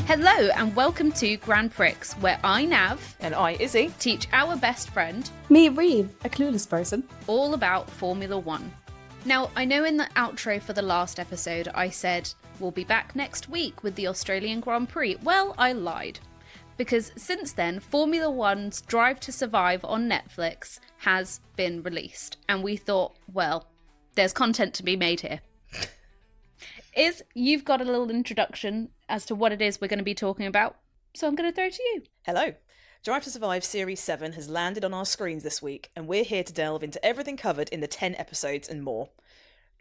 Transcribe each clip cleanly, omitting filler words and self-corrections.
Hello and welcome to Grand Prix, where I, Nav, and I, Izzy, teach our best friend, me, Reeve, a clueless person, all about Formula One. Now, I know in the outro for the last episode I said we'll be back next week with the Australian Grand Prix. Well, I lied. Because since then, Formula One's Drive to Survive on Netflix has been released. And we thought, well, there's content to be made here. You've got a little introduction as to what it is we're going to be talking about, so I'm going to throw it to you. Hello. Drive to Survive Series 7 has landed on our screens this week, and we're here to delve into everything covered in the 10 episodes and more.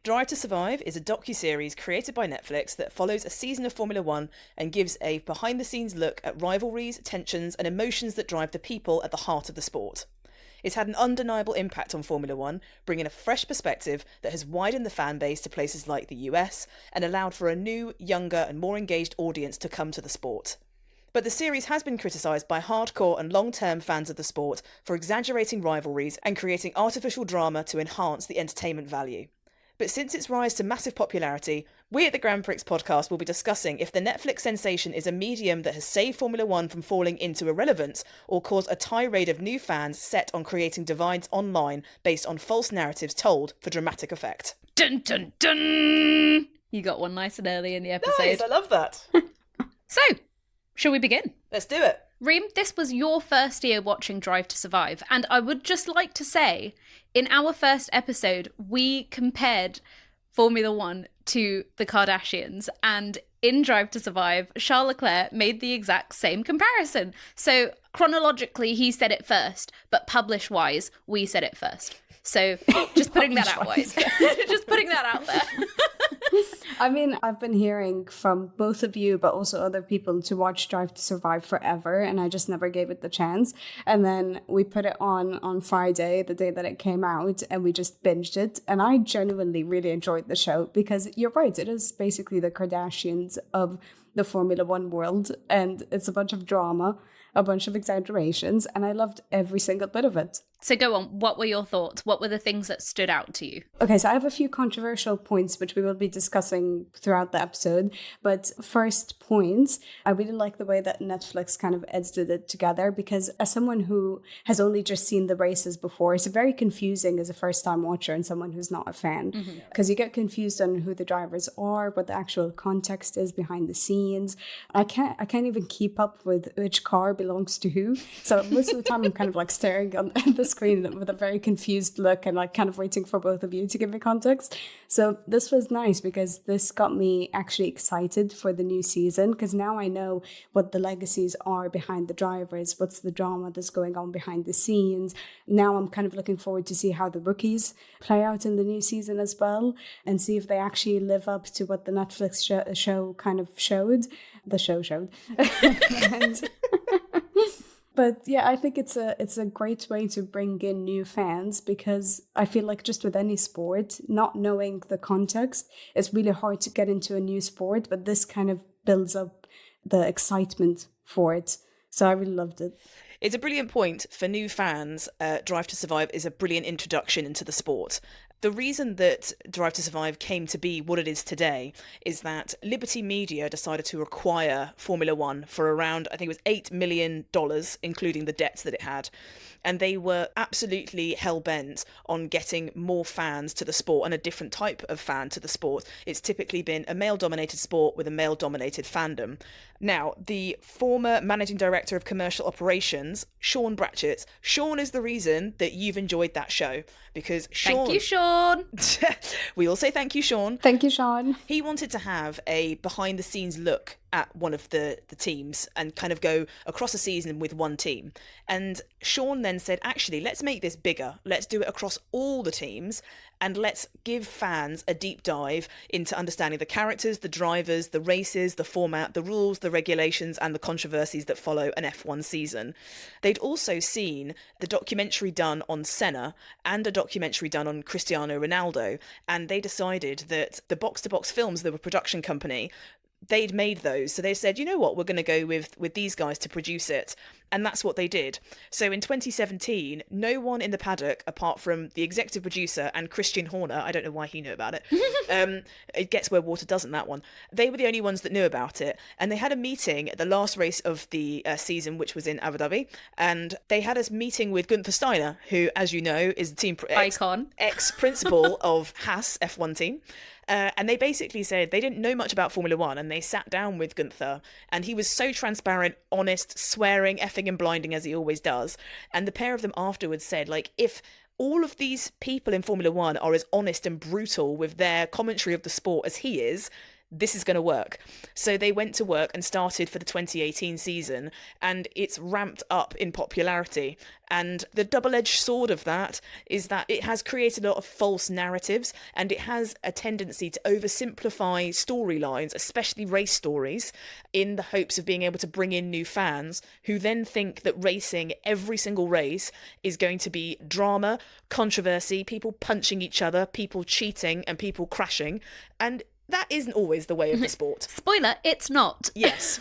Drive to Survive is a docu-series created by Netflix that follows a season of Formula One and gives a behind-the-scenes look at rivalries, tensions, and emotions that drive the people at the heart of the sport. It's had an undeniable impact on Formula One, bringing a fresh perspective that has widened the fan base to places like the US and allowed for a new, younger and more engaged audience to come to the sport. But the series has been criticised by hardcore and long-term fans of the sport for exaggerating rivalries and creating artificial drama to enhance the entertainment value. But since its rise to massive popularity, we at the Grand Prix podcast will be discussing if the Netflix sensation is a medium that has saved Formula One from falling into irrelevance or caused a tirade of new fans set on creating divides online based on false narratives told for dramatic effect. Dun dun dun! You got one nice and early in the episode. Nice, I love that. So, shall we begin? Let's do it. Reem, this was your first year watching Drive to Survive, and I would just like to say, in our first episode, we compared Formula One to the Kardashians, and in Drive to Survive, Charles Leclerc made the exact same comparison. So, chronologically, he said it first, but publish-wise, we said it first. So, just putting that out wise. Just putting that out there. I mean, I've been hearing from both of you, but also other people, to watch Drive to Survive forever, and I just never gave it the chance. And then we put it on Friday, the day that it came out, and we just binged it. And I genuinely really enjoyed the show because you're right, it is basically the Kardashians of the Formula One world, and it's a bunch of drama, a bunch of exaggerations, and I loved every single bit of it. So go on, what were your thoughts? What were the things that stood out to you? Okay, so I have a few controversial points which we will be discussing throughout the episode. But first point, I really like the way that Netflix kind of edited it together, because as someone who has only just seen the races before, it's very confusing as a first-time watcher and someone who's not a fan. Because you get confused on who the drivers are, what the actual context is behind the scenes. I can't even keep up with which car belongs to who. So most of the time I'm kind of like staring on the screen with a very confused look and like kind of waiting for both of you to give me context. So this was nice because this got me actually excited for the new season, because now I know what the legacies are behind the drivers, what's the drama that's going on behind the scenes. Now I'm kind of looking forward to see how the rookies play out in the new season as well, and see if they actually live up to what the Netflix show kind of showed. The show showed. And but yeah, I think it's a great way to bring in new fans, because I feel like just with any sport, not knowing the context, it's really hard to get into a new sport, but this kind of builds up the excitement for it. So I really loved it. It's a brilliant point. For new fans, Drive to Survive is a brilliant introduction into the sport. The reason that Drive to Survive came to be what it is today is that Liberty Media decided to acquire Formula One for around, I think it was $8 million, including the debts that it had. And they were absolutely hell-bent on getting more fans to the sport and a different type of fan to the sport. It's typically been a male-dominated sport with a male-dominated fandom. Now, the former managing director of commercial operations, Sean Bratchett, Sean is the reason that you've enjoyed that show, because Sean... Thank you, Sean. We all say thank you, Sean. Thank you, Sean. He wanted to have a behind-the-scenes look at one of the teams and kind of go across a season with one team. And Sean then said, actually, let's make this bigger. Let's do it across all the teams, and let's give fans a deep dive into understanding the characters, the drivers, the races, the format, the rules, the regulations, and the controversies that follow an F1 season. They'd also seen the documentary done on Senna and a documentary done on Cristiano Ronaldo, and they decided that the Box to Box Films, the production company, they'd made those. So they said, you know what, we're going to go with these guys to produce it. And that's what they did. So in 2017, no one in the paddock, apart from the executive producer and Christian Horner, I don't know why he knew about it, it gets where water doesn't, that one, they were the only ones that knew about it. And they had a meeting at the last race of the season, which was in Abu Dhabi. And they had a meeting with Gunther Steiner, who, as you know, is the team icon, ex-principal of Haas F1 team. And they basically said they didn't know much about Formula One, and they sat down with Gunther, and he was so transparent, honest, swearing, effing and blinding as he always does. And the pair of them afterwards said, like, if all of these people in Formula One are as honest and brutal with their commentary of the sport as he is, this is going to work. So they went to work and started for the 2018 season, and it's ramped up in popularity. And the double-edged sword of that is that it has created a lot of false narratives, and it has a tendency to oversimplify storylines, especially race stories, in the hopes of being able to bring in new fans who then think that racing every single race is going to be drama, controversy, people punching each other, people cheating, and people crashing. And that isn't always the way of the sport. Spoiler, it's not. Yes.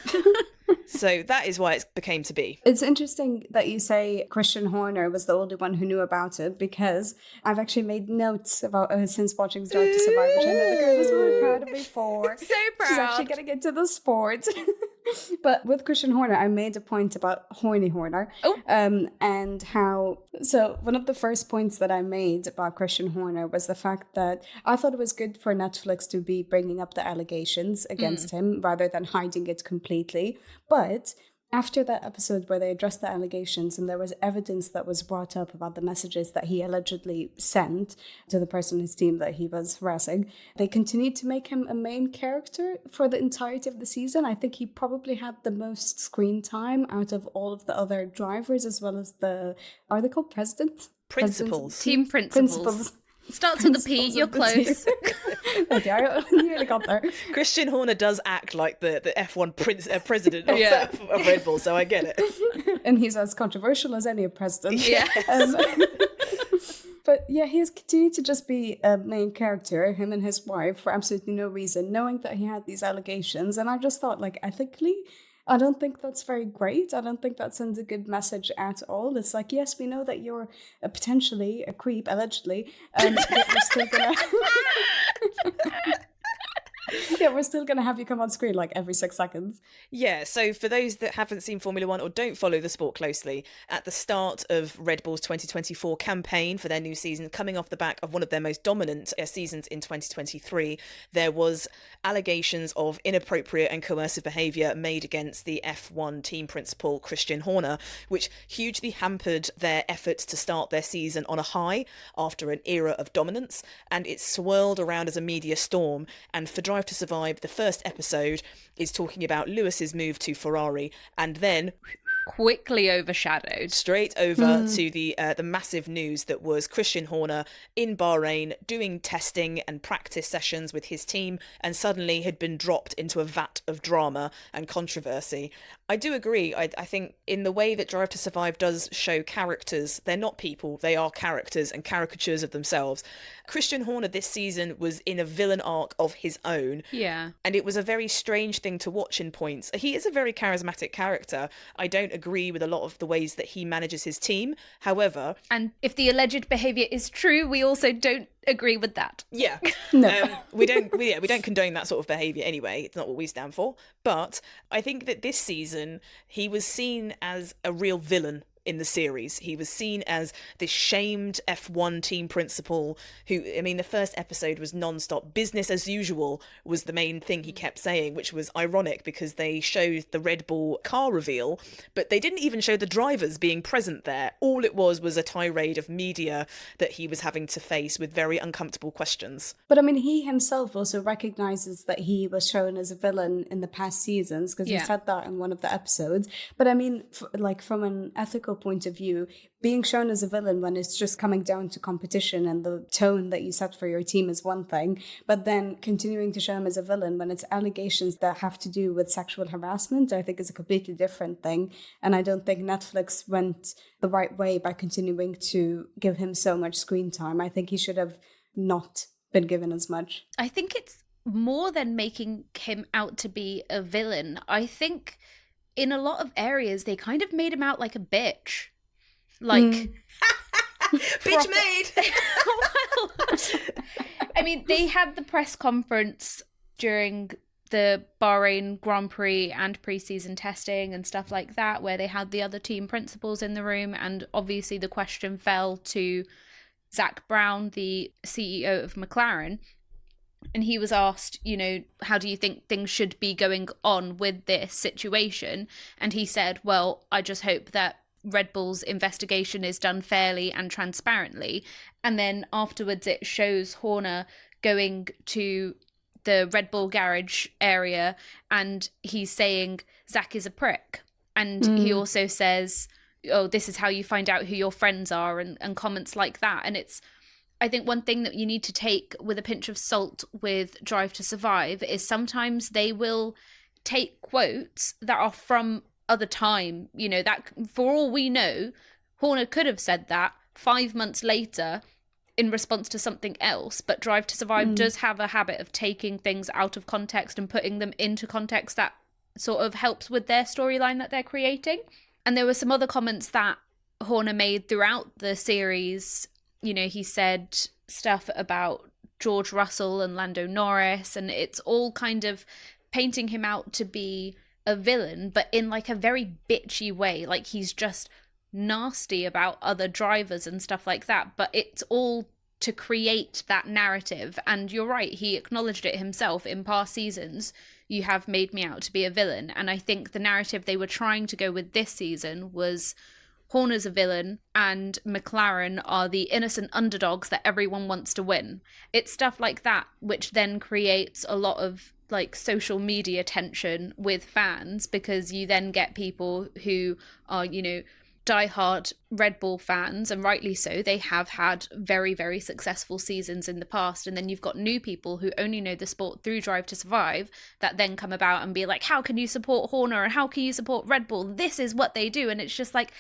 So that is why it became to be. It's interesting that you say Christian Horner was the only one who knew about it, because I've actually made notes about since watching Drive to Survive, which I know the girl is really proud of me for. So proud. She's actually getting into the sport. But with Christian Horner, I made a point about Horny Horner. And how... So one of the first points that I made about Christian Horner was the fact that I thought it was good for Netflix to be bringing up the allegations against him rather than hiding it completely. But after that episode where they addressed the allegations and there was evidence that was brought up about the messages that he allegedly sent to the person in his team that he was harassing, they continued to make him a main character for the entirety of the season. I think he probably had the most screen time out of all of the other drivers, as well as the... Are they called presidents? Principals. Team principals. Starts with a P, you're close. Okay, I nearly got there. Christian Horner does act like the F1 president of Red Bull, so I get it. And he's as controversial as any president. Yeah. But yeah, he has continued to just be a main character, him and his wife, for absolutely no reason, knowing that he had these allegations. And I just thought, like, ethically, I don't think that's very great. I don't think that sends a good message at all. It's like, yes, we know that you're potentially a creep, allegedly, but we're still gonna... Yeah, we're still going to have you come on screen like every 6 seconds. Yeah, so for those that haven't seen Formula One or don't follow the sport closely, at the start of Red Bull's 2024 campaign for their new season, coming off the back of one of their most dominant seasons in 2023, there was allegations of inappropriate and coercive behaviour made against the F1 team principal, Christian Horner, which hugely hampered their efforts to start their season on a high after an era of dominance, and it swirled around as a media storm. And for Drive to Survive, the first episode is talking about Lewis's move to Ferrari, and then quickly overshadowed straight over to the massive news that was Christian Horner in Bahrain doing testing and practice sessions with his team, and suddenly had been dropped into a vat of drama and controversy. I do agree. I think in the way that Drive to Survive does show characters, they're not people, they are characters and caricatures of themselves. Christian Horner this season was in a villain arc of his own. Yeah. And it was a very strange thing to watch in points. He is a very charismatic character. I don't agree with a lot of the ways that he manages his team. However... And if the alleged behaviour is true, we also don't agree with that. Yeah. No. We don't condone that sort of behaviour anyway. It's not what we stand for. But I think that this season, he was seen as a real villain in the series. He was seen as this shamed F1 team principal who, I mean, the first episode was non-stop. Business as usual was the main thing he kept saying, which was ironic because they showed the Red Bull car reveal, but they didn't even show the drivers being present there. All it was a tirade of media that he was having to face with very uncomfortable questions. But I mean, he himself also recognizes that he was shown as a villain in the past seasons, because he said that in one of the episodes. But I mean, from an ethical point of view, being shown as a villain when it's just coming down to competition and the tone that you set for your team is one thing, but then continuing to show him as a villain when it's allegations that have to do with sexual harassment, I think is a completely different thing. And I don't think Netflix went the right way by continuing to give him so much screen time. I think he should have not been given as much. I think it's more than making him out to be a villain, I think in a lot of areas they kind of made him out like a bitch. Like bitch made. Well, I mean, they had the press conference during the Bahrain Grand Prix and pre-season testing and stuff like that, where they had the other team principals in the room, and obviously the question fell to Zach Brown, the CEO of McLaren, and he was asked, you know, how do you think things should be going on with this situation? And he said, well, I just hope that Red Bull's investigation is done fairly and transparently. And then afterwards it shows Horner going to the Red Bull garage area and he's saying Zach is a prick. And he also says, oh, this is how you find out who your friends are, and comments like that. And it's, I think one thing that you need to take with a pinch of salt with Drive to Survive is sometimes they will take quotes that are from other time, you know, that for all we know, Horner could have said that 5 months later in response to something else, but Drive to Survive does have a habit of taking things out of context and putting them into context that sort of helps with their storyline that they're creating. And there were some other comments that Horner made throughout the series. You know, he said stuff about George Russell and Lando Norris, and it's all kind of painting him out to be a villain, but in like a very bitchy way. Like he's just nasty about other drivers and stuff like that, but it's all to create that narrative. And you're right, he acknowledged it himself in past seasons. You have made me out to be a villain. And I think the narrative they were trying to go with this season was Horner's a villain and McLaren are the innocent underdogs that everyone wants to win. It's stuff like that which then creates a lot of like social media tension with fans, because you then get people who are, you know, diehard Red Bull fans, and rightly so. They have had very, very successful seasons in the past, and then you've got new people who only know the sport through Drive to Survive that then come about and be like, how can you support Horner and how can you support Red Bull? This is what they do. And it's just like,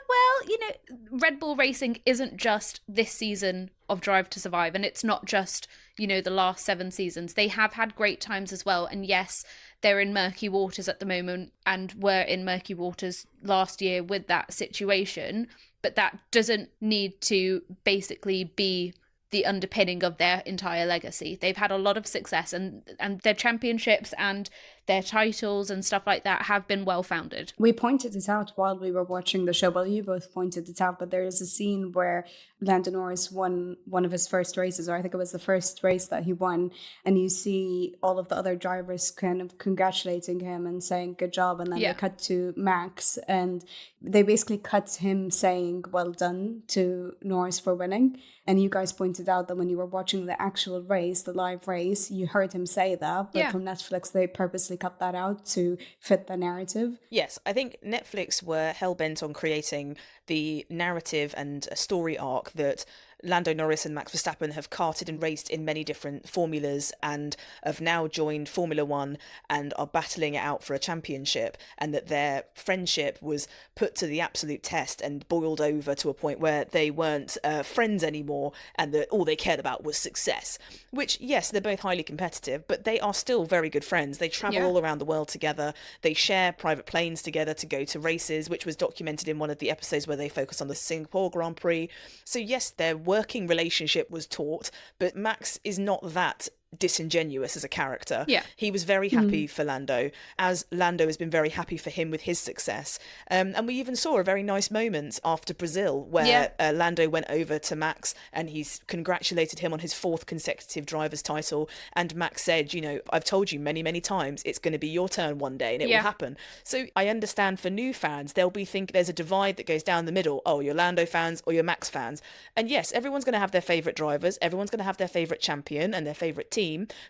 well, you know, Red Bull Racing isn't just this season of Drive to Survive, and it's not just, you know, the last 7 seasons. They have had great times as well, and yes, they're in murky waters at the moment and were in murky waters last year with that situation, but that doesn't need to basically be the underpinning of their entire legacy. They've had a lot of success, and their championships and their titles and stuff like that have been well founded. We pointed it out while we were watching the show. Well, you both pointed it out, but there is a scene where Lando Norris won one of his first races, or I think it was the first race that he won, and you see all of the other drivers kind of congratulating him and saying good job, and then they cut to Max and they basically cut him saying well done to Norris for winning. And you guys pointed out that when you were watching the actual race, the live race, you heard him say that, but from Netflix they purposely cut that out to fit the narrative. Yes, I think Netflix were hell-bent on creating the narrative and a story arc that Lando Norris and Max Verstappen have karted and raced in many different formulas and have now joined Formula One and are battling it out for a championship, and that their friendship was put to the absolute test and boiled over to a point where they weren't friends anymore, and that all they cared about was success. Which, yes, they're both highly competitive, but they are still very good friends. They travel all around the world together. They share private planes together to go to races, which was documented in one of the episodes where they focus on the Singapore Grand Prix. So yes, their working relationship was taut, but Max is not that disingenuous as a character. He was very happy for Lando, as Lando has been very happy for him with his success, and we even saw a very nice moment after Brazil where Lando went over to Max and he's congratulated him on his 4th consecutive driver's title, and Max said, you know, I've told you many times it's going to be your turn one day and it will happen. So I understand for new fans they'll be think there's a divide that goes down the middle. Oh, you're Lando fans or you're Max fans, and yes, everyone's going to have their favourite drivers, everyone's going to have their favourite champion and their favourite team,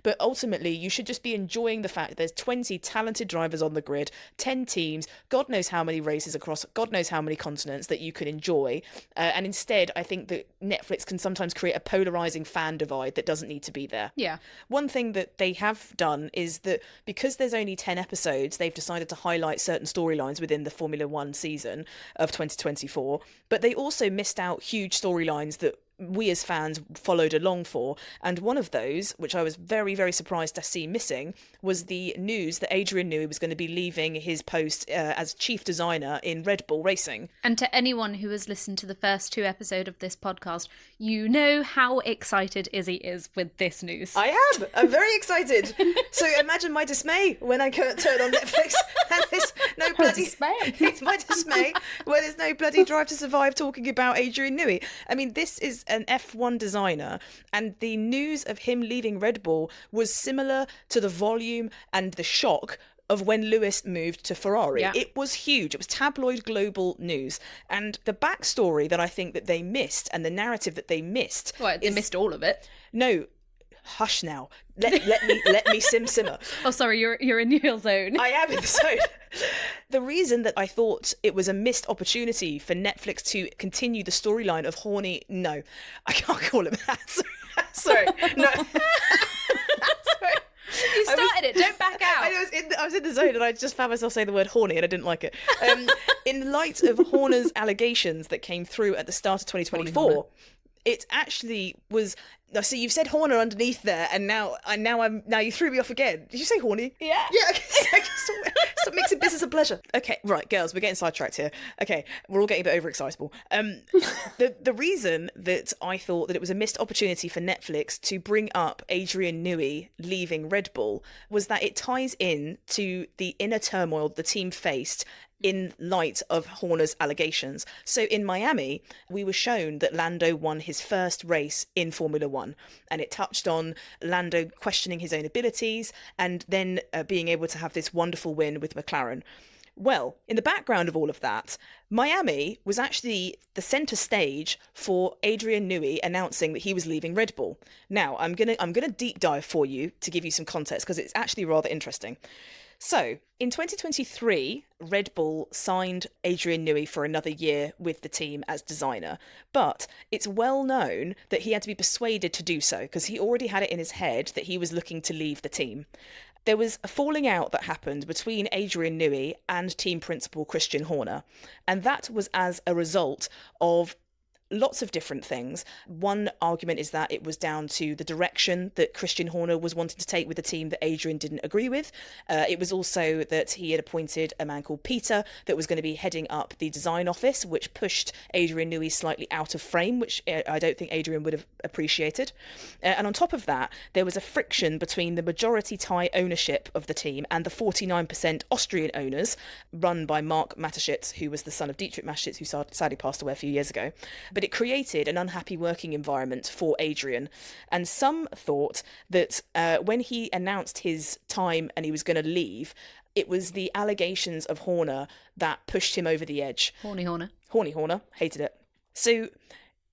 but ultimately you should just be enjoying the fact that there's 20 talented drivers on the grid, 10 teams, God knows how many races across God knows how many continents that you can enjoy, and instead I think that Netflix can sometimes create a polarizing fan divide that doesn't need to be there. One thing that they have done is that because there's only 10 episodes, they've decided to highlight certain storylines within the Formula One season of 2024, but they also missed out huge storylines that we as fans followed along for. And one of those, which I was very, very surprised to see missing, was the news that Adrian Newey was going to be leaving his post as chief designer in Red Bull Racing. And to anyone who has listened to the first 2 episodes of this podcast, you know how excited Izzy is with this news. I am. I'm very excited. So imagine my dismay when I turn on Netflix and there's no bloody... It's my dismay when there's no bloody Drive to Survive talking about Adrian Newey. I mean, this is an F1 designer, and the news of him leaving Red Bull was similar to the volume and the shock of when Lewis moved to Ferrari. Yeah. It was huge. It was tabloid global news. And the backstory that I think that they missed, and the narrative that they missed... Well, they missed all of it. No, hush now. Let me simmer. Oh, sorry, you're in your zone. I am in the zone. The reason that I thought it was a missed opportunity for Netflix to continue the storyline of Horny... No, I can't call him that. Sorry. No. Sorry. You started it. Don't back out. I was in the zone and I just found myself saying the word horny and I didn't like it. In light of Horner's allegations that came through at the start of 2024, it actually was... So you've said Horner underneath there, and now you threw me off again. Did you say horny? Yeah. Yeah. Okay. Stop mixing business and pleasure. Okay, right, girls, we're getting sidetracked here. Okay, we're all getting a bit overexcitable. The reason that I thought that it was a missed opportunity for Netflix to bring up Adrian Newey leaving Red Bull was that it ties in to the inner turmoil the team faced in light of Horner's allegations. So in Miami, we were shown that Lando won his first race in Formula One, and it touched on Lando questioning his own abilities and then being able to have this wonderful win with McLaren. Well, in the background of all of that, Miami was actually the centre stage for Adrian Newey announcing that he was leaving Red Bull. Now, I'm gonna deep dive for you to give you some context because it's actually rather interesting. So, in 2023, Red Bull signed Adrian Newey for another year with the team as designer, but it's well known that he had to be persuaded to do so because he already had it in his head that he was looking to leave the team. There was a falling out that happened between Adrian Newey and team principal Christian Horner, and that was as a result of lots of different things. One argument is that it was down to the direction that Christian Horner was wanting to take with the team that Adrian didn't agree with. It was also that he had appointed a man called Peter that was going to be heading up the design office, which pushed Adrian Newey slightly out of frame, which I don't think Adrian would have appreciated. And on top of that, there was a friction between the majority Thai ownership of the team and the 49% Austrian owners, run by Mark Mateschitz, who was the son of Dietrich Mateschitz, who sadly passed away a few years ago. But it created an unhappy working environment for Adrian. And some thought that when he announced his time and he was going to leave, it was the allegations of Horner that pushed him over the edge. Horny Horner. Hated it. So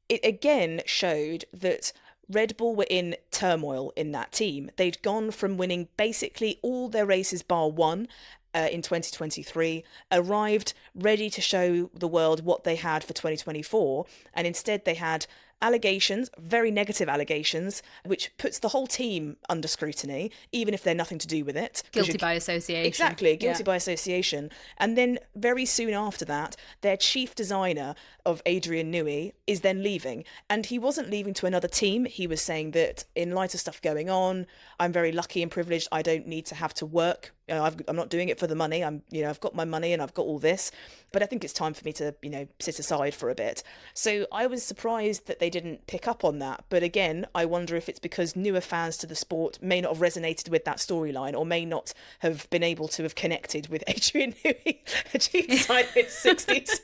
it again showed that Red Bull were in turmoil in that team. They'd gone from winning basically all their races bar one in 2023, arrived ready to show the world what they had for 2024, and instead they had allegations, very negative allegations, which puts the whole team under scrutiny, even if they're nothing to do with it. Guilty by association. Exactly, guilty by association. And then very soon after that, their chief designer of Adrian Newey is then leaving. And he wasn't leaving to another team. He was saying that in light of stuff going on, I'm very lucky and privileged. I don't need to have to work. I'm not doing it for the money. I've got my money and I've got all this, but I think it's time for me to, sit aside for a bit. So I was surprised that they didn't pick up on that. But again, I wonder if it's because newer fans to the sport may not have resonated with that storyline or may not have been able to have connected with Adrian Newey, a chief designer in his 60s.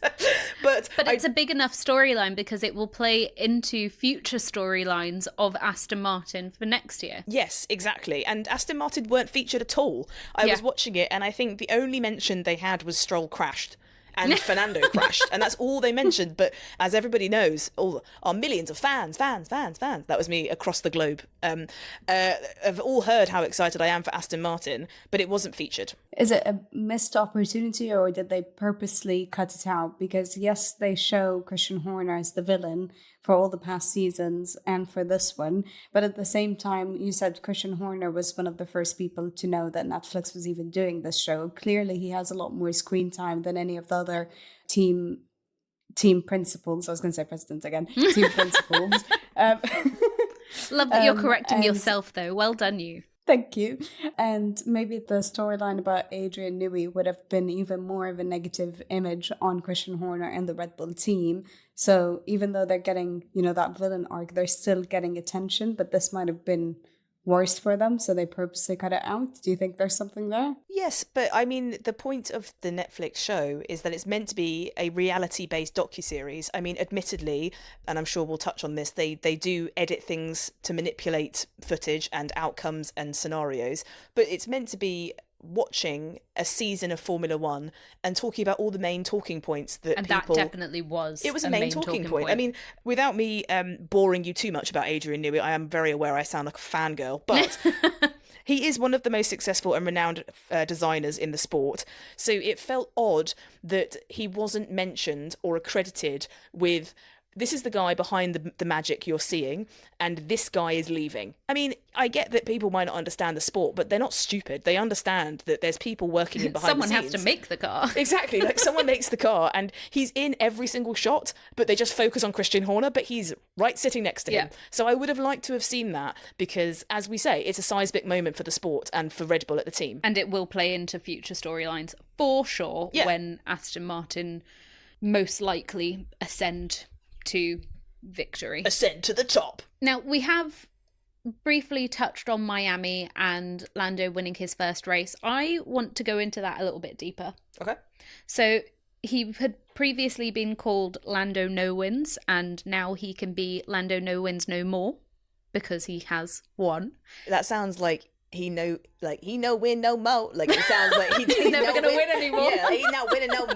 But it's a big enough storyline because it will play into future storylines of Aston Martin for next year. Yes, exactly. And Aston Martin weren't featured at all. I was watching it and I think the only mention they had was Stroll crashed and Fernando crashed, and that's all they mentioned. But as everybody knows, all our millions of fans, that was me across the globe, have all heard how excited I am for Aston Martin, but it wasn't featured. Is it a missed opportunity or did they purposely cut it out? Because yes, they show Christian Horner as the villain for all the past seasons and for this one. But at the same time, you said Christian Horner was one of the first people to know that Netflix was even doing this show. Clearly, he has a lot more screen time than any of the other team team principles. I was going to say president again. Team principles. Love that you're correcting yourself, though. Well done, you. Thank you. And maybe the storyline about Adrian Newey would have been even more of a negative image on Christian Horner and the Red Bull team. So even though they're getting, that villain arc, they're still getting attention, but this might have been worse for them, so they purposely cut it out. Do you think there's something there? Yes, but I mean, the point of the Netflix show is that it's meant to be a reality-based docuseries. I mean, admittedly, and I'm sure we'll touch on this, they do edit things to manipulate footage and outcomes and scenarios, but it's meant to be watching a season of Formula One and talking about all the main talking points that and people... that definitely was It was a main talking point. I mean, without me boring you too much about Adrian Newey, I am very aware I sound like a fangirl, but he is one of the most successful and renowned designers in the sport. So it felt odd that he wasn't mentioned or accredited with... This is the guy behind the magic you're seeing, and this guy is leaving. I mean, I get that people might not understand the sport, but they're not stupid. They understand that there's people working in behind the scenes. Someone has to make the car. Exactly, like someone makes the car, and he's in every single shot, but they just focus on Christian Horner, but he's right sitting next to him. So I would have liked to have seen that, because, as we say, it's a seismic moment for the sport and for Red Bull at the team. And it will play into future storylines for sure when Aston Martin most likely ascend to victory. Ascend to the top. Now, we have briefly touched on Miami and Lando winning his first race. I want to go into that a little bit deeper. Okay. So he had previously been called Lando No Wins, and now he can be Lando No Wins No More because he has won. That sounds like he no win no more. Like it sounds like he's never going to win anymore. Yeah, he's not winning no more.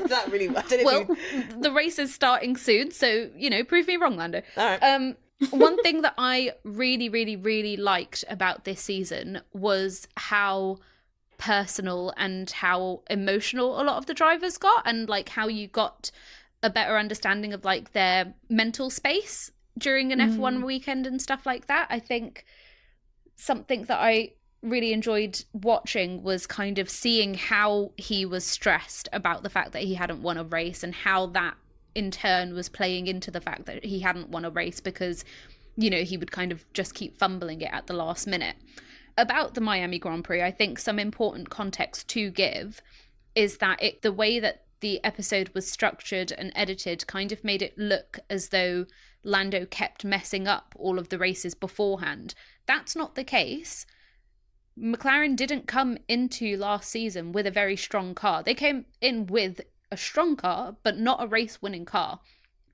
Not really. The race is starting soon, so prove me wrong, Lando. All right. One thing that I really, really, really liked about this season was how personal and how emotional a lot of the drivers got, and like how you got a better understanding of like their mental space during an F1 weekend and stuff like that. I think something that I really enjoyed watching was kind of seeing how he was stressed about the fact that he hadn't won a race, and how that in turn was playing into the fact that he hadn't won a race because, he would kind of just keep fumbling it at the last minute. About the Miami Grand Prix, I think some important context to give is that the way that the episode was structured and edited kind of made it look as though Lando kept messing up all of the races beforehand. That's not the case. McLaren didn't come into last season with a very strong car. They came in with a strong car, but not a race-winning car.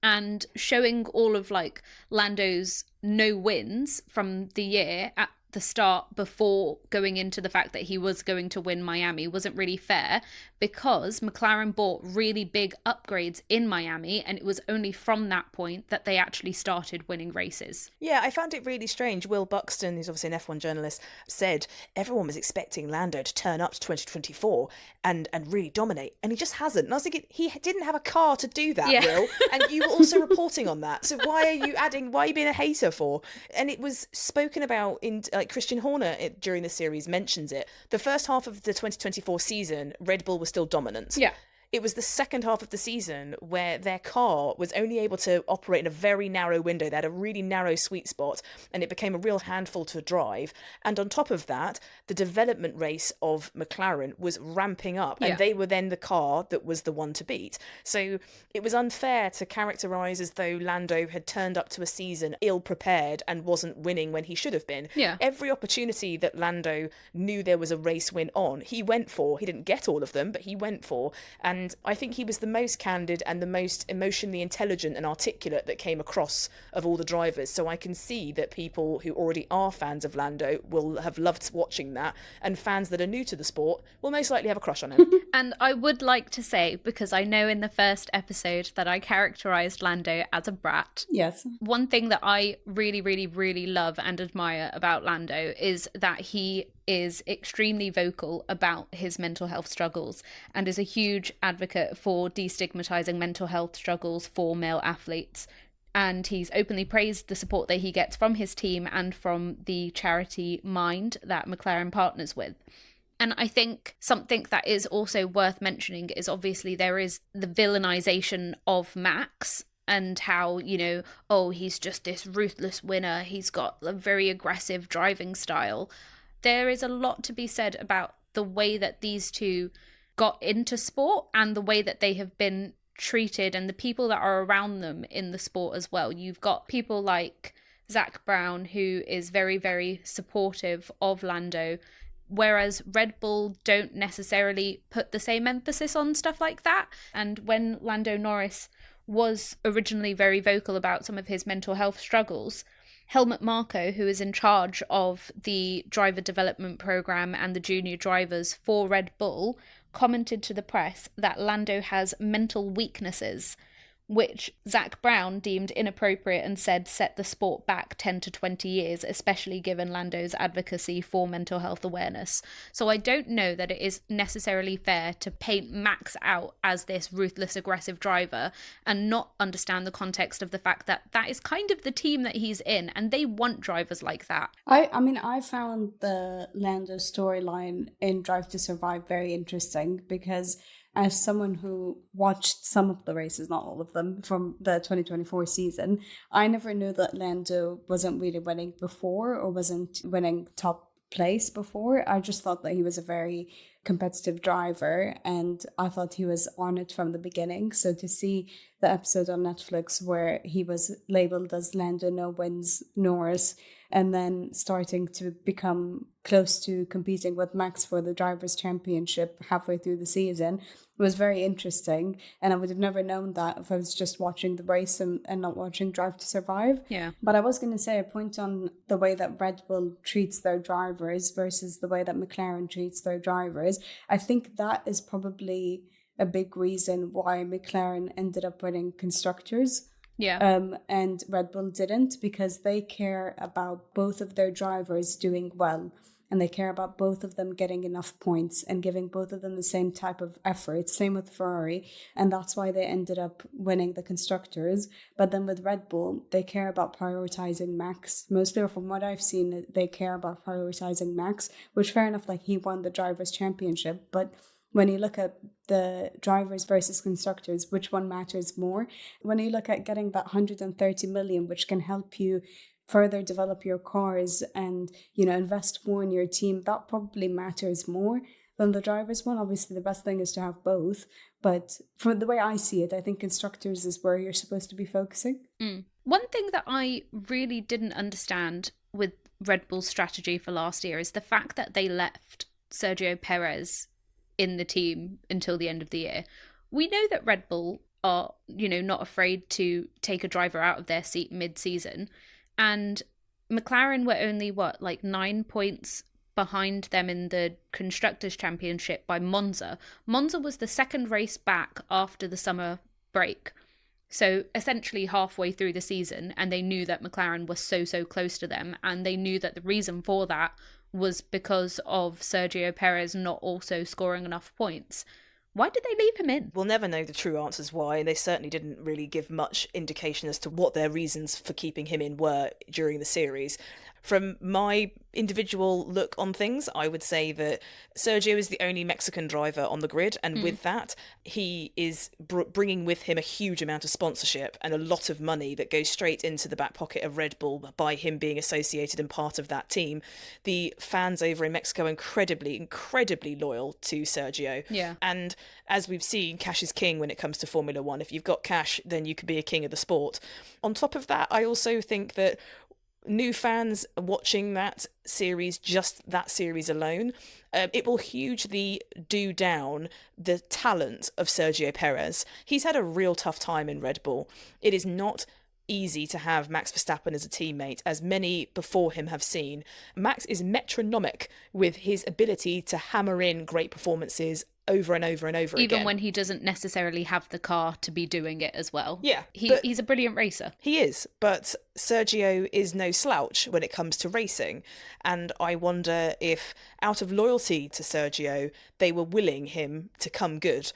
And showing all of like Lando's no wins from the year at the start before going into the fact that he was going to win Miami wasn't really fair, because McLaren bought really big upgrades in Miami, and it was only from that point that they actually started winning races. Yeah, I found it really strange. Will Buxton, who's obviously an F1 journalist, said everyone was expecting Lando to turn up to 2024 and really dominate, and he just hasn't. And I was thinking, he didn't have a car to do that, Will, and you were also reporting on that. So why are you being a hater for? And it was spoken about in Christian Horner during the series mentions it. The first half of the 2024 season, Red Bull was still dominant. Yeah. It was the second half of the season where their car was only able to operate in a very narrow window. They had a really narrow sweet spot, and it became a real handful to drive. And on top of that, the development race of McLaren was ramping up, and they were then the car that was the one to beat. So it was unfair to characterise as though Lando had turned up to a season ill-prepared and wasn't winning when he should have been. Yeah. Every opportunity that Lando knew there was a race win on, he went for. He didn't get all of them, but he went for. And I think he was the most candid and the most emotionally intelligent and articulate that came across of all the drivers. So I can see that people who already are fans of Lando will have loved watching that, and fans that are new to the sport will most likely have a crush on him. And I would like to say, because I know in the first episode that I characterised Lando as a brat. Yes. One thing that I really, really, really love and admire about Lando is that he is extremely vocal about his mental health struggles and is a huge advocate for destigmatizing mental health struggles for male athletes. And he's openly praised the support that he gets from his team and from the charity Mind that McLaren partners with. And I think something that is also worth mentioning is obviously there is the villainization of Max and how, oh, he's just this ruthless winner. He's got a very aggressive driving style. There is a lot to be said about the way that these two got into sport and the way that they have been treated and the people that are around them in the sport as well. You've got people like Zach Brown, who is very, very supportive of Lando, whereas Red Bull don't necessarily put the same emphasis on stuff like that. And when Lando Norris was originally very vocal about some of his mental health struggles, Helmut Marko, who is in charge of the driver development program and the junior drivers for Red Bull, commented to the press that Lando has mental weaknesses, which Zach Brown deemed inappropriate and said set the sport back 10 to 20 years, especially given Lando's advocacy for mental health awareness. So I don't know that it is necessarily fair to paint Max out as this ruthless, aggressive driver and not understand the context of the fact that that is kind of the team that he's in, and they want drivers like that. I mean, I found the Lando storyline in Drive to Survive very interesting because as someone who watched some of the races, not all of them, from the 2024 season, I never knew that Lando wasn't really winning before or wasn't winning top place before. I just thought that he was a very competitive driver and I thought he was on it from the beginning. So to see the episode on Netflix where he was labeled as Lando No Wins Norris and then starting to become close to competing with Max for the Drivers' Championship halfway through the season was very interesting. And I would have never known that if I was just watching the race and not watching Drive to Survive. Yeah. But I was going to say a point on the way that Red Bull treats their drivers versus the way that McLaren treats their drivers. I think that is probably a big reason why McLaren ended up winning constructors. Yeah. And Red Bull didn't, because they care about both of their drivers doing well and they care about both of them getting enough points and giving both of them the same type of effort. Same with Ferrari, and that's why they ended up winning the constructors. But then with Red Bull, they care about prioritizing Max. Mostly, from what I've seen, they care about prioritizing Max, which fair enough, like he won the Drivers' Championship, but when you look at the drivers versus constructors, which one matters more? When you look at getting that 130 million, which can help you further develop your cars and, invest more in your team, that probably matters more than the drivers one. Obviously, the best thing is to have both. But from the way I see it, I think constructors is where you're supposed to be focusing. One thing that I really didn't understand with Red Bull's strategy for last year is the fact that they left Sergio Perez in the team until the end of the year. We know that Red Bull are, not afraid to take a driver out of their seat mid-season, and McLaren were only 9 points behind them in the Constructors' Championship by Monza. Monza was the second race back after the summer break, so essentially halfway through the season, and they knew that McLaren was so close to them, and they knew that the reason for that was because of Sergio Perez not also scoring enough points. Why did they leave him in? We'll never know the true answers why, and they certainly didn't really give much indication as to what their reasons for keeping him in were during the series. From my individual look on things, I would say that Sergio is the only Mexican driver on the grid, and with that, he is bringing with him a huge amount of sponsorship and a lot of money that goes straight into the back pocket of Red Bull by him being associated and part of that team. The fans over in Mexico are incredibly loyal to Sergio. Yeah. And as we've seen, cash is king when it comes to Formula One. If you've got cash, then you can be a king of the sport. On top of that, I also think that new fans watching that series, just that series alone, it will hugely do down the talent of Sergio Perez. He's had a real tough time in Red Bull. It is not easy to have Max Verstappen as a teammate, as many before him have seen. Max is metronomic with his ability to hammer in great performances over and over and over again. Even when he doesn't necessarily have the car to be doing it as well. Yeah. He's a brilliant racer. He is, but Sergio is no slouch when it comes to racing. And I wonder if, out of loyalty to Sergio, they were willing him to come good.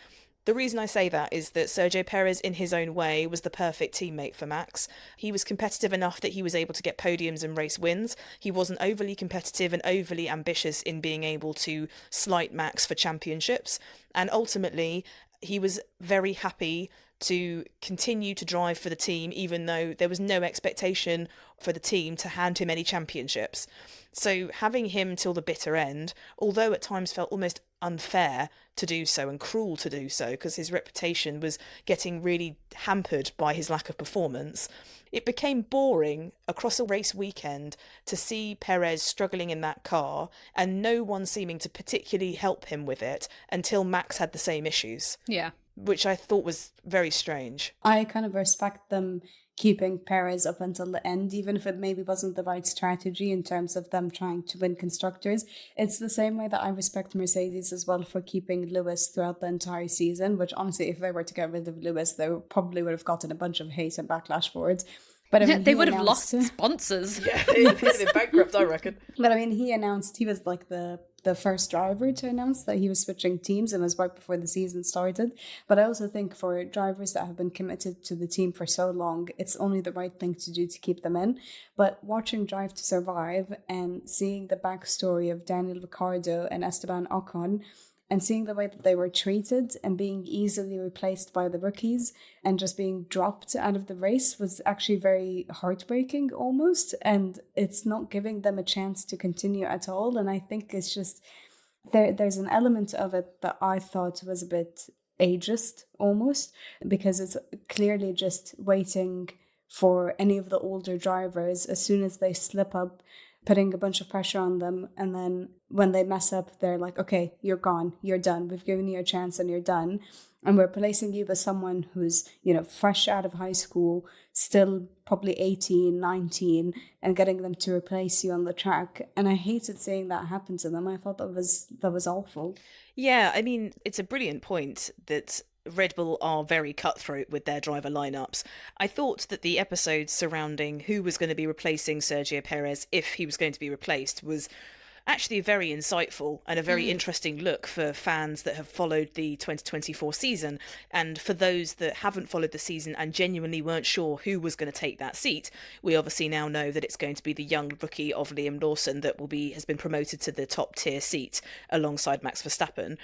The reason I say that is that Sergio Perez, in his own way, was the perfect teammate for Max. He was competitive enough that he was able to get podiums and race wins. He wasn't overly competitive and overly ambitious in being able to slight Max for championships. And ultimately, he was very happy to continue to drive for the team, even though there was no expectation for the team to hand him any championships. So having him till the bitter end, although at times felt almost unfair to do so and cruel to do so, because his reputation was getting really hampered by his lack of performance, it became boring across a race weekend to see Perez struggling in that car and no one seeming to particularly help him with it until Max had the same issues. Yeah. Which I thought was very strange. I kind of respect them keeping Perez up until the end, even if it maybe wasn't the right strategy in terms of them trying to win constructors. It's the same way that I respect Mercedes as well for keeping Lewis throughout the entire season, which honestly, if they were to get rid of Lewis, they probably would have gotten a bunch of hate and backlash for it. But I mean, they would have lost sponsors. Yeah, they'd have been bankrupt, I reckon. But I mean, he announced, he was like the first driver to announce that he was switching teams, and it was right before the season started. But I also think for drivers that have been committed to the team for so long, it's only the right thing to do to keep them in. But watching Drive to Survive and seeing the backstory of Daniel Ricciardo and Esteban Ocon, and seeing the way that they were treated and being easily replaced by the rookies and just being dropped out of the race was actually very heartbreaking almost. And it's not giving them a chance to continue at all. And I think it's just, there's an element of it that I thought was a bit ageist almost, because it's clearly just waiting for any of the older drivers, as soon as they slip up, putting a bunch of pressure on them, and then when they mess up, they're like, okay, you're gone, you're done, we've given you a chance and you're done, and we're replacing you with someone who's, you know, fresh out of high school, still probably 18, 19, and getting them to replace you on the track. And I hated seeing that happen to them. I thought that was awful. Yeah, I mean, it's a brilliant point that Red Bull are very cutthroat with their driver lineups. I thought that the episodes surrounding who was going to be replacing Sergio Perez, if he was going to be replaced, was actually very insightful and a very interesting look for fans that have followed the 2024 season. And for those that haven't followed the season and genuinely weren't sure who was going to take that seat, we obviously now know that it's going to be the young rookie of Liam Lawson that has been promoted to the top tier seat alongside Max Verstappen.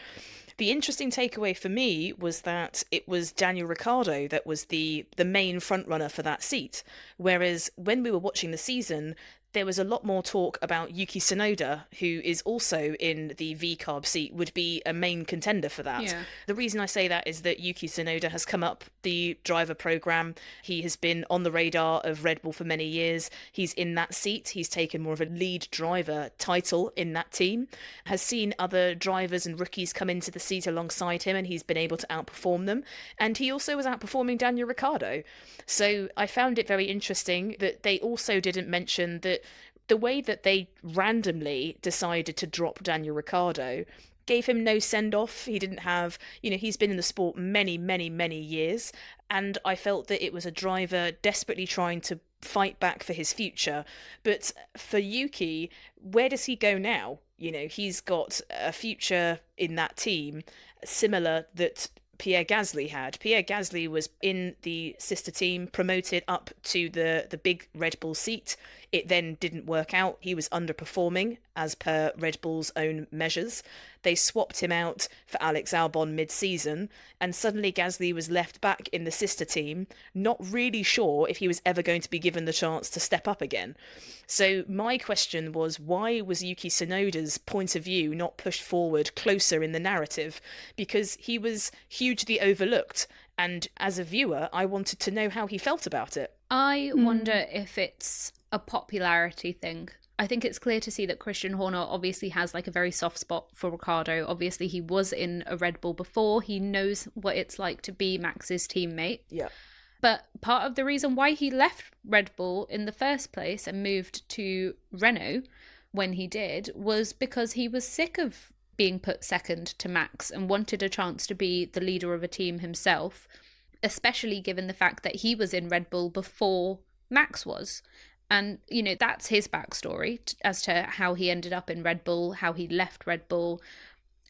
The interesting takeaway for me was that it was Daniel Ricciardo that was the main frontrunner for that seat, whereas when we were watching the season, there was a lot more talk about Yuki Tsunoda, who is also in the V-carb seat, would be a main contender for that. Yeah. The reason I say that is that Yuki Tsunoda has come up the driver program. He has been on the radar of Red Bull for many years. He's in that seat. He's taken more of a lead driver title in that team, has seen other drivers and rookies come into the seat alongside him, and he's been able to outperform them. And he also was outperforming Daniel Ricciardo. So I found it very interesting that they also didn't mention that the way that they randomly decided to drop Daniel Ricciardo gave him no send-off. He didn't have, he's been in the sport many, many, many years. And I felt that it was a driver desperately trying to fight back for his future. But for Yuki, where does he go now? He's got a future in that team similar that Pierre Gasly had. Pierre Gasly was in the sister team, promoted up to the big Red Bull seat. It then didn't work out. He was underperforming as per Red Bull's own measures. They swapped him out for Alex Albon mid-season, and suddenly Gasly was left back in the sister team, not really sure if he was ever going to be given the chance to step up again. So my question was, why was Yuki Tsunoda's point of view not pushed forward closer in the narrative? Because he was hugely overlooked, and as a viewer, I wanted to know how he felt about it. I wonder if it's a popularity thing. I think it's clear to see that Christian Horner obviously has like a very soft spot for Ricciardo. Obviously, he was in a Red Bull before. He knows what it's like to be Max's teammate. Yeah. But part of the reason why he left Red Bull in the first place and moved to Renault when he did was because he was sick of being put second to Max and wanted a chance to be the leader of a team himself, especially given the fact that he was in Red Bull before Max was. And, that's his backstory as to how he ended up in Red Bull, how he left Red Bull,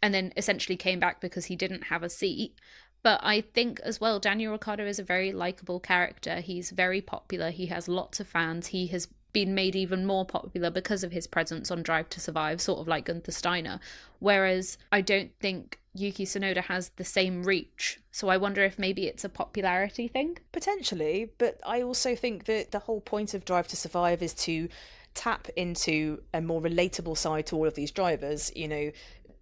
and then essentially came back because he didn't have a seat. But I think as well, Daniel Ricciardo is a very likable character. He's very popular. He has lots of fans. He has been made even more popular because of his presence on Drive to Survive, sort of like Gunther Steiner. Whereas I don't think Yuki Tsunoda has the same reach. So I wonder if maybe it's a popularity thing. Potentially, but I also think that the whole point of Drive to Survive is to tap into a more relatable side to all of these drivers. You know,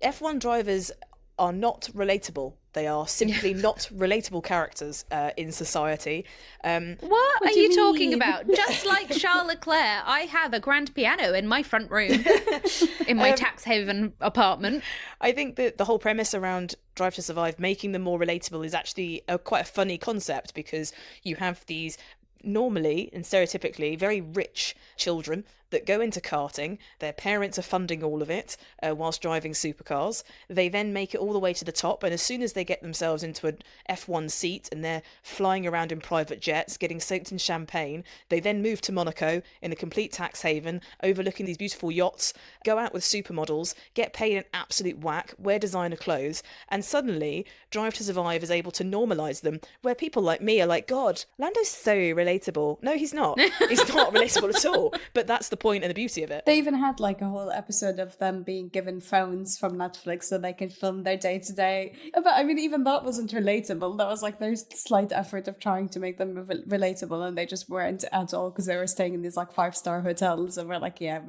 F1 drivers are not relatable. They are simply not relatable characters in society. What are you talking about? Just like Charles Leclerc, I have a grand piano in my front room in my tax haven apartment. I think that the whole premise around Drive to Survive, making them more relatable, is actually quite a funny concept, because you have these normally and stereotypically very rich children that go into karting. Their parents are funding all of it whilst driving supercars. They then make it all the way to the top, and as soon as they get themselves into an F1 seat and they're flying around in private jets, getting soaked in champagne, they then move to Monaco in a complete tax haven, overlooking these beautiful yachts, go out with supermodels, get paid an absolute whack, wear designer clothes, and suddenly Drive to Survive is able to normalise them, where people like me are like, God, Lando's so relatable. No, he's not. He's not relatable at all. But that's the point and the beauty of it. They even had like a whole episode of them being given phones from Netflix so they could film their day-to-day. But I mean, even that wasn't relatable. That was like their slight effort of trying to make them relatable, and they just weren't at all, because they were staying in these like 5-star hotels, and we're like, yeah,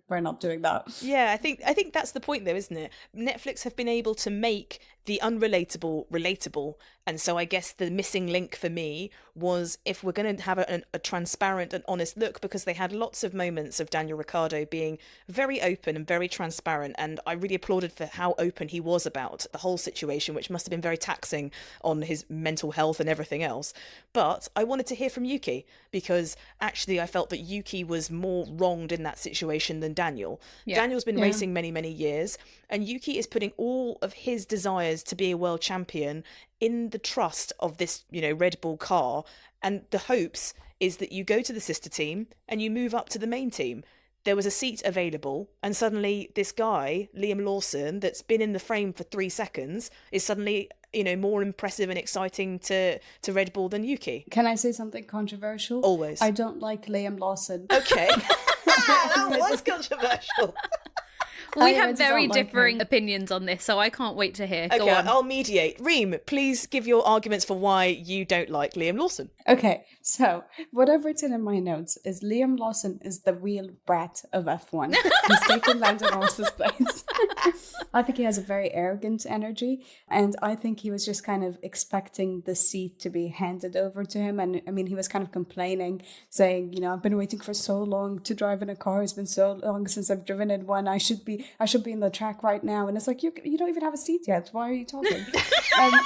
we're not doing that. Yeah, I think that's the point though, isn't it? Netflix have been able to make the unrelatable relatable, and so I guess the missing link for me was, if we're going to have a transparent and honest look, because they had lots of moments of Daniel Ricciardo being very open and very transparent, and I really applauded for how open he was about the whole situation, which must have been very taxing on his mental health and everything else. But I wanted to hear from Yuki, because actually I felt that Yuki was more wronged in that situation than Daniel. Yeah. Daniel's been racing many, many years, and Yuki is putting all of his desires to be a world champion in the trust of this, Red Bull car, and the hopes is that you go to the sister team and you move up to the main team. There was a seat available, and suddenly this guy, Liam Lawson, that's been in the frame for 3 seconds, is suddenly, more impressive and exciting to Red Bull than Yuki. Can I say something controversial? Always. I don't like Liam Lawson. Okay. That was controversial. We have very differing opinions on this, so I can't wait to hear. Okay, Go on. I'll mediate. Reem, please give your arguments for why you don't like Liam Lawson. Okay, so what I've written in my notes is Liam Lawson is the real brat of F1. He's taken Lando Norris's place. I think he has a very arrogant energy, and I think he was just kind of expecting the seat to be handed over to him. And I mean, he was kind of complaining, saying, I've been waiting for so long to drive in a car. It's been so long since I've driven in one. I should be in the track right now. And it's like, you don't even have a seat yet. Why are you talking? Talking?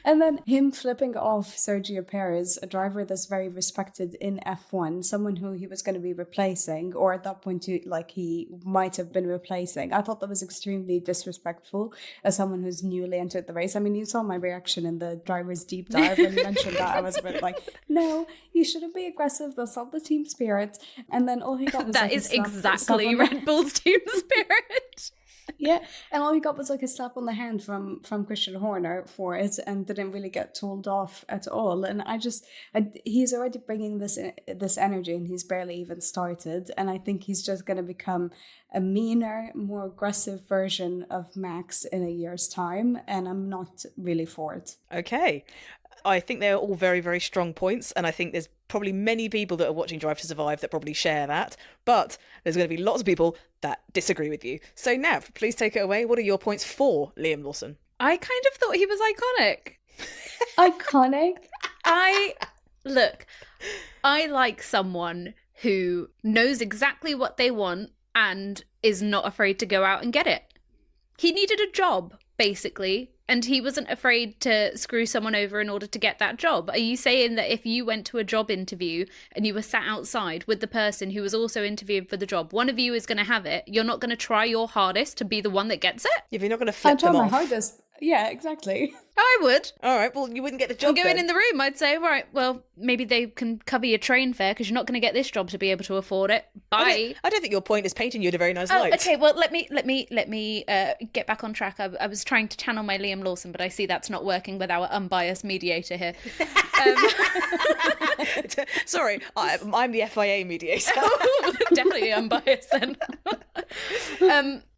And then him flipping off Sergio Perez, a driver that's very respected in F1, someone who he was going to be replacing, or at that point, he might have been replacing. I thought that was extremely disrespectful as someone who's newly entered the race. I mean, you saw my reaction in the driver's deep dive when you mentioned that. I was a bit like, no, you shouldn't be aggressive. That's not the team spirit. And then all he got was that is exactly Red Bull's team spirit. Yeah, and all he got was like a slap on the hand from Christian Horner for it, and didn't really get told off at all. And he's already bringing this energy, and he's barely even started. And I think he's just going to become a meaner, more aggressive version of Max in a year's time, and I'm not really for it. Okay. I think they're all very, very strong points, and I think there's probably many people that are watching Drive to Survive that probably share that, but there's going to be lots of people that disagree with you. So Nav, please take it away. What are your points for Liam Lawson? I kind of thought he was iconic. Iconic? I like someone who knows exactly what they want and is not afraid to go out and get it. He needed a job, basically, and he wasn't afraid to screw someone over in order to get that job. Are you saying that if you went to a job interview and you were sat outside with the person who was also interviewing for the job, one of you is going to have it, you're not going to try your hardest to be the one that gets it? If you're not going to flip them off. Yeah, exactly. I would. All right, well, you wouldn't get the job I'm going then. in the room. I'd say, right, well, maybe they can cover your train fare because you're not going to get this job to be able to afford it. Bye. I don't think your point is painting you in a very nice Oh, light. okay. Well, let me get back on track. I was trying to channel my Liam Lawson, but I see that's not working with our unbiased mediator here. Sorry, I'm the FIA mediator. Definitely unbiased then.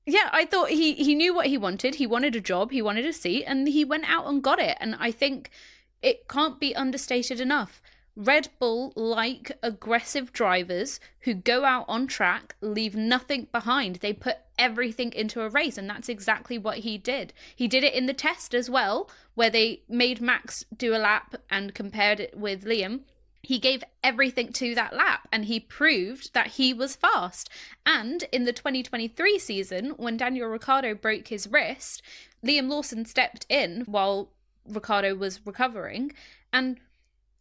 Yeah, I thought he knew what he wanted. He wanted a job, he wanted a seat, and he went out and got it. And I think it can't be understated enough. Red Bull like aggressive drivers who go out on track, leave nothing behind. They put everything into a race, and that's exactly what he did. He did it in the test as well, where they made Max do a lap and compared it with Liam. He gave everything to that lap and he proved that he was fast. And in the 2023 season, when Daniel Ricciardo broke his wrist, Liam Lawson stepped in while Ricciardo was recovering and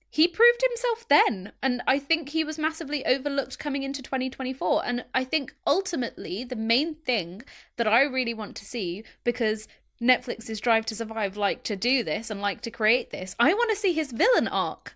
he proved himself then. And I think he was massively overlooked coming into 2024. And I think ultimately the main thing that I really want to see, because Netflix's Drive to Survive like to do this and like to create this, I want to see his villain arc.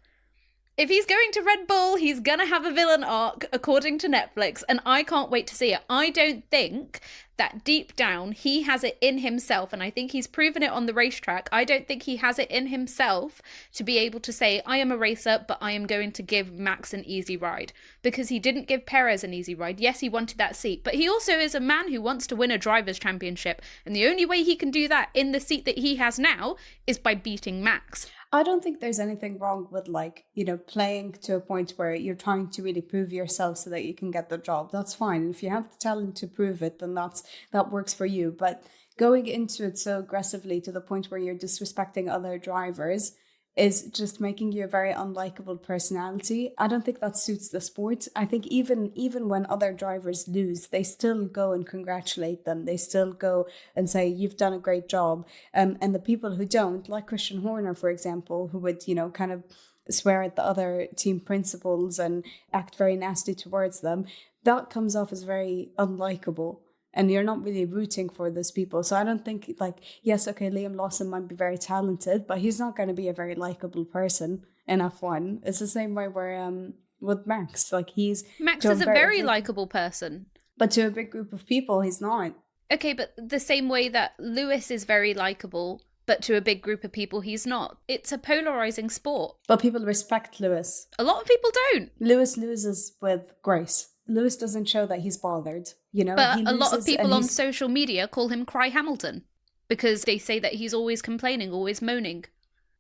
If he's going to Red Bull, he's going to have a villain arc, according to Netflix, and I can't wait to see it. I don't think that deep down he has it in himself, and I think he's proven it on the racetrack. I don't think he has it in himself to be able to say, I am a racer, but I am going to give Max an easy ride. Because he didn't give Perez an easy ride. Yes, he wanted that seat, but he also is a man who wants to win a driver's championship, and the only way he can do that in the seat that he has now is by beating Max. I don't think there's anything wrong with, like, you know, playing to a point where you're trying to really prove yourself so that you can get the job. That's fine. And if you have the talent to prove it, then that works for you. But going into it so aggressively to the point where you're disrespecting other drivers is just making you a very unlikable personality. I don't think that suits the sport. I think even when other drivers lose, they still go and congratulate them. They still go and say, you've done a great job. And the people who don't, like Christian Horner, for example, who would, you know, kind of swear at the other team principals and act very nasty towards them, that comes off as very unlikable. And you're not really rooting for those people. So I don't think, like, yes, okay, Liam Lawson might be very talented, but he's not going to be a very likable person in F1. It's the same way where with Max. Like, Max is a very likable person. But to a big group of people, he's not. Okay, but the same way that Lewis is very likable, but to a big group of people, he's not. It's a polarizing sport. But people respect Lewis. A lot of people don't. Lewis loses with grace. Lewis doesn't show that he's bothered, you know. But a lot of people on social media call him Cry Hamilton because they say that he's always complaining, always moaning.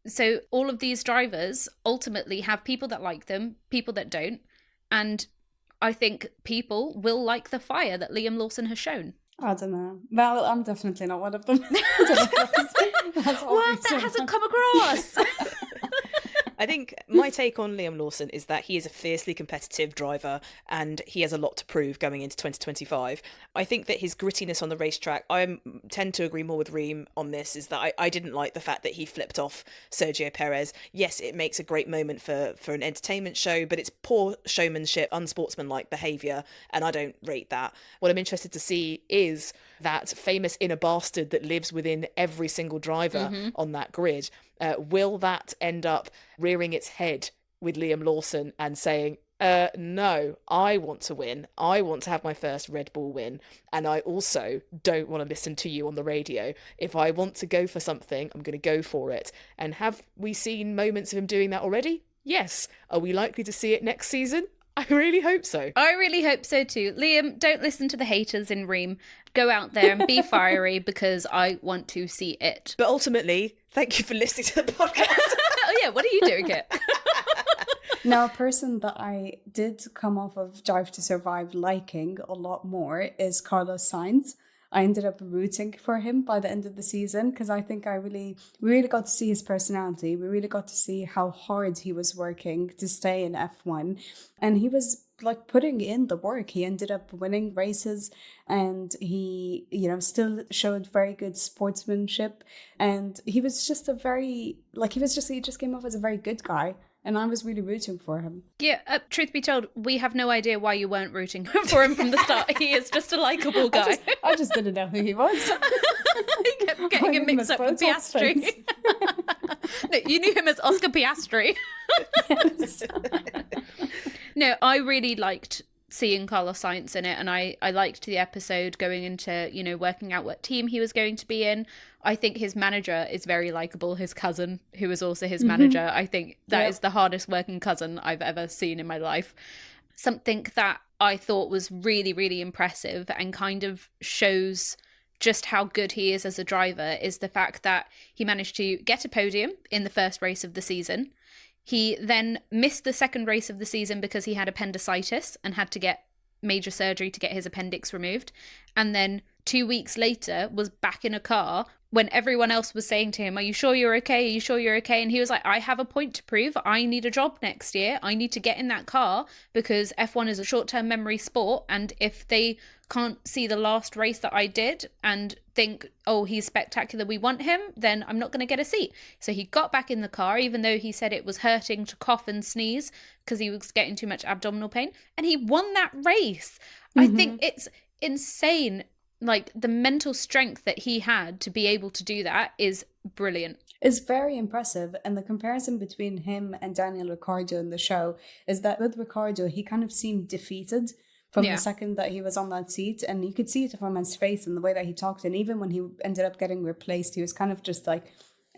So all of these drivers ultimately have people that like them, people that don't. And I think people will like the fire that Liam Lawson has shown. I don't know. Well, I'm definitely not one of them. That's what? That hasn't come across. I think my take on Liam Lawson is that he is a fiercely competitive driver and he has a lot to prove going into 2025. I think that his grittiness on the racetrack, I tend to agree more with Reem on this, is that I didn't like the fact that he flipped off Sergio Perez. Yes, it makes a great moment for an entertainment show, but it's poor showmanship, unsportsmanlike behaviour, and I don't rate that. What I'm interested to see is that famous inner bastard that lives within every single driver on that grid. Will that end up rearing its head with Liam Lawson and saying, no, I want to win. I want to have my first Red Bull win. And I also don't want to listen to you on the radio. If I want to go for something, I'm going to go for it. And have we seen moments of him doing that already? Yes. Are we likely to see it next season? I really hope so. I really hope so too. Liam, don't listen to the haters in Ream. Go out there and be fiery because I want to see it. But ultimately, thank you for listening to the podcast. Oh yeah, what are you doing here? Now, a person that I did come off of Drive to Survive liking a lot more is Carlos Sainz. I ended up rooting for him by the end of the season because I think we really got to see his personality. We really got to see how hard he was working to stay in F1. And he was like putting in the work. He ended up winning races and he, you know, still showed very good sportsmanship. And he was just he just came off as a very good guy. and I was really rooting for him. Yeah, truth be told, we have no idea why you weren't rooting for him from the start. He is just a likeable guy. I just didn't know who he was. He kept getting him mixed up with Piastri. No, you knew him as Oscar Piastri. Yes. No, I really liked seeing Carlos Sainz in it, and I liked the episode going into, you know, working out what team he was going to be in. I think his manager is very likable, his cousin, who is also his manager. I think that is the hardest working cousin I've ever seen in my life. Something that I thought was really, really impressive and kind of shows just how good he is as a driver is the fact that he managed to get a podium in the first race of the season. He then missed the second race of the season because he had appendicitis and had to get major surgery to get his appendix removed. And then 2 weeks later was back in a car when everyone else was saying to him, are you sure you're okay? Are you sure you're okay? And he was like, I have a point to prove. I need a job next year. I need to get in that car because F1 is a short-term memory sport. And if they can't see the last race that I did and think, oh, he's spectacular, we want him, then I'm not going to get a seat. So he got back in the car, even though he said it was hurting to cough and sneeze because he was getting too much abdominal pain. And he won that race. I think it's insane. Like, the mental strength that he had to be able to do that is brilliant. It's very impressive. And the comparison between him and Daniel Ricciardo in the show is that with Ricciardo, he kind of seemed defeated from the second that he was on that seat. And you could see it from his face and the way that he talked. And even when he ended up getting replaced, he was kind of just like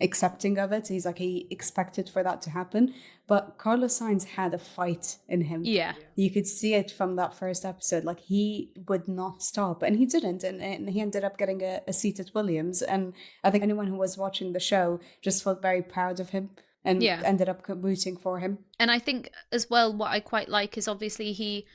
accepting of it. He's like, he expected for that to happen. But Carlos Sainz had a fight in him. Yeah. You could see it from that first episode. Like, he would not stop. And he didn't. And he ended up getting a seat at Williams. And I think anyone who was watching the show just felt very proud of him and ended up rooting for him. And I think as well, what I quite like is obviously he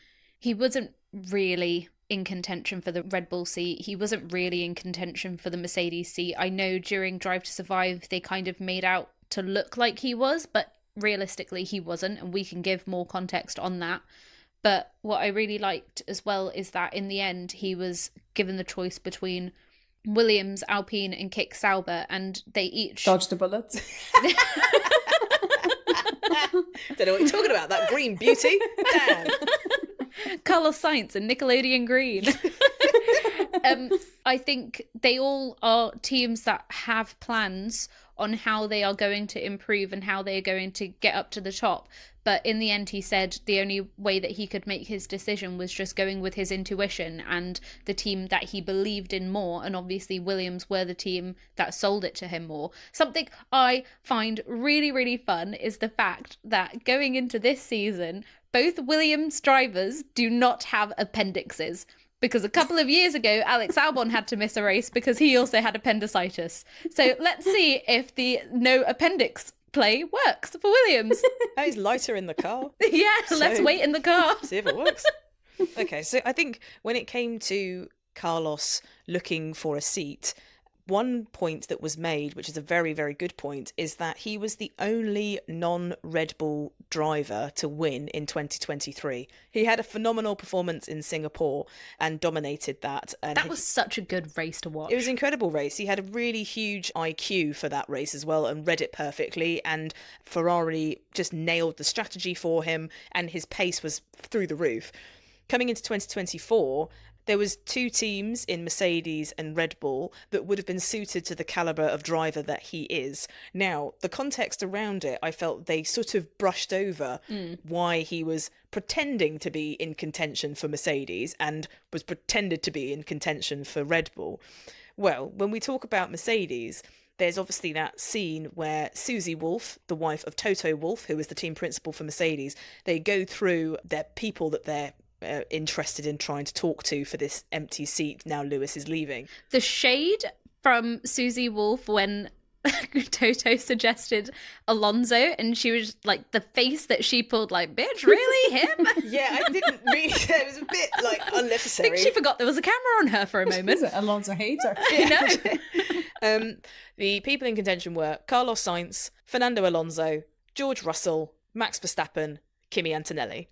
wasn't really in contention for the Red Bull seat. He wasn't really in contention for the Mercedes seat. I know during Drive to Survive, they kind of made out to look like he was, but realistically he wasn't, and we can give more context on that. But what I really liked as well is that in the end, he was given the choice between Williams, Alpine, and Kick Sauber, and they each dodged the bullet. Don't know what you're talking about. That green beauty. Damn. Carlos Sainz and Nickelodeon Green. I think they all are teams that have plans on how they are going to improve and how they are going to get up to the top. But in the end, he said the only way that he could make his decision was just going with his intuition and the team that he believed in more. And obviously Williams were the team that sold it to him more. Something I find really, really fun is the fact that going into this season, both Williams drivers do not have appendixes. Because a couple of years ago, Alex Albon had to miss a race because he also had appendicitis. So let's see if the no appendix play works for Williams. Oh, he's lighter in the car. Yeah, let's wait in the car. See if it works. Okay, so I think when it came to Carlos looking for a seat, one point that was made, which is a very, very good point, is that he was the only non-Red Bull driver to win in 2023. He had a phenomenal performance in Singapore and dominated that. And that was such a good race to watch. It was an incredible race. He had a really huge IQ for that race as well and read it perfectly. And Ferrari just nailed the strategy for him and his pace was through the roof. Coming into 2024, there was two teams in Mercedes and Red Bull that would have been suited to the calibre of driver that he is. Now, the context around it, I felt they sort of brushed over why he was pretending to be in contention for Mercedes and was pretended to be in contention for Red Bull. Well, when we talk about Mercedes, there's obviously that scene where Susie Wolff, the wife of Toto Wolff, who was the team principal for Mercedes, they go through their people that they're interested in trying to talk to for this empty seat now Lewis is leaving. The shade from Susie Wolff when Toto suggested Alonso, and she was like, the face that she pulled, like, bitch, really? Him? Yeah, I didn't really. It was a bit like unnecessary. I think she forgot there was a camera on her for a moment. Alonso hater. You know? The people in contention were Carlos Sainz, Fernando Alonso, George Russell, Max Verstappen, Kimi Antonelli.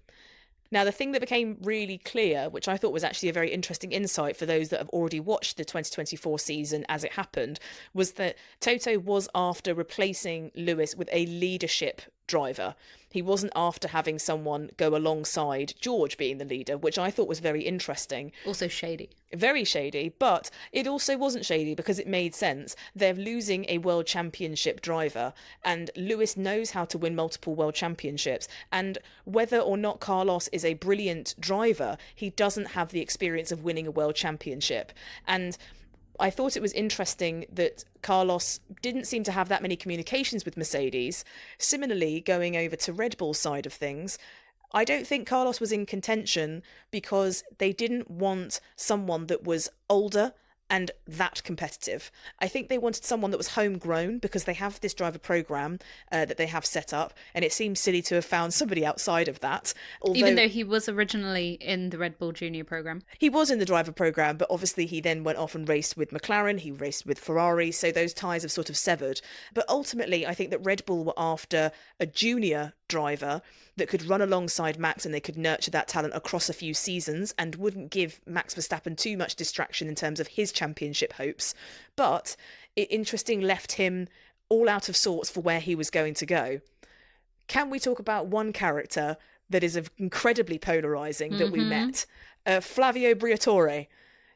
Now, the thing that became really clear, which I thought was actually a very interesting insight for those that have already watched the 2024 season as it happened, was that Toto was after replacing Lewis with a leadership driver. He wasn't after having someone go alongside George being the leader, which I thought was very interesting. Also shady. Very shady, but it also wasn't shady because it made sense. They're losing a world championship driver, and Lewis knows how to win multiple world championships. And whether or not Carlos is a brilliant driver, he doesn't have the experience of winning a world championship. And I thought it was interesting that Carlos didn't seem to have that many communications with Mercedes. Similarly, going over to Red Bull's side of things, I don't think Carlos was in contention because they didn't want someone that was older and that competitive. I think they wanted someone that was homegrown because they have this driver program that they have set up, and it seems silly to have found somebody outside of that. Even though he was originally in the Red Bull Junior program. He was in the driver program, but obviously he then went off and raced with McLaren, he raced with Ferrari, so those ties have sort of severed. But ultimately, I think that Red Bull were after a junior driver that could run alongside Max, and they could nurture that talent across a few seasons and wouldn't give Max Verstappen too much distraction in terms of his championship hopes. But it interesting left him all out of sorts for where he was going to go. Can we talk about one character that is incredibly polarising that we met? Flavio Briatore,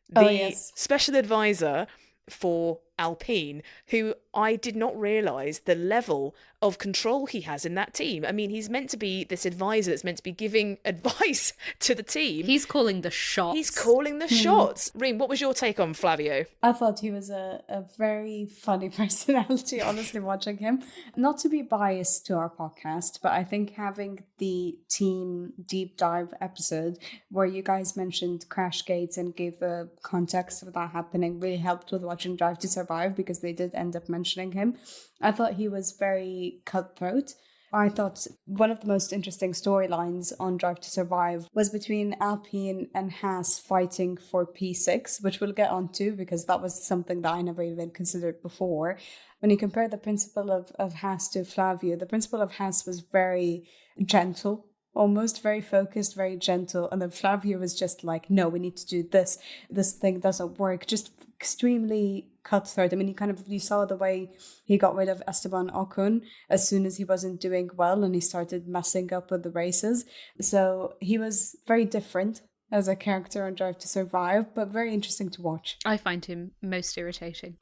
the special advisor for Alpine, who I did not realise the level of control he has in that team. I mean, he's meant to be this advisor that's meant to be giving advice to the team. He's calling the shots. He's calling the shots. Reem, what was your take on Flavio? I thought he was a very funny personality, honestly, watching him. Not to be biased to our podcast, but I think having the team deep dive episode where you guys mentioned crash gates and gave a context of that happening really helped with watching Drive to Survive, because they did end up mentioning him. I thought he was very cutthroat. I thought one of the most interesting storylines on Drive to Survive was between Alpine and Haas fighting for P6, which we'll get onto because that was something that I never even considered before. When you compare the principle of Haas to Flavio, the principle of Haas was very gentle, almost very focused, very gentle. And then Flavio was just like, no, we need to do this. This thing doesn't work. Just extremely cutthroat. I mean, you saw the way he got rid of Esteban Ocon as soon as he wasn't doing well and he started messing up with the races. So he was very different as a character on Drive to Survive, but very interesting to watch. I find him most irritating.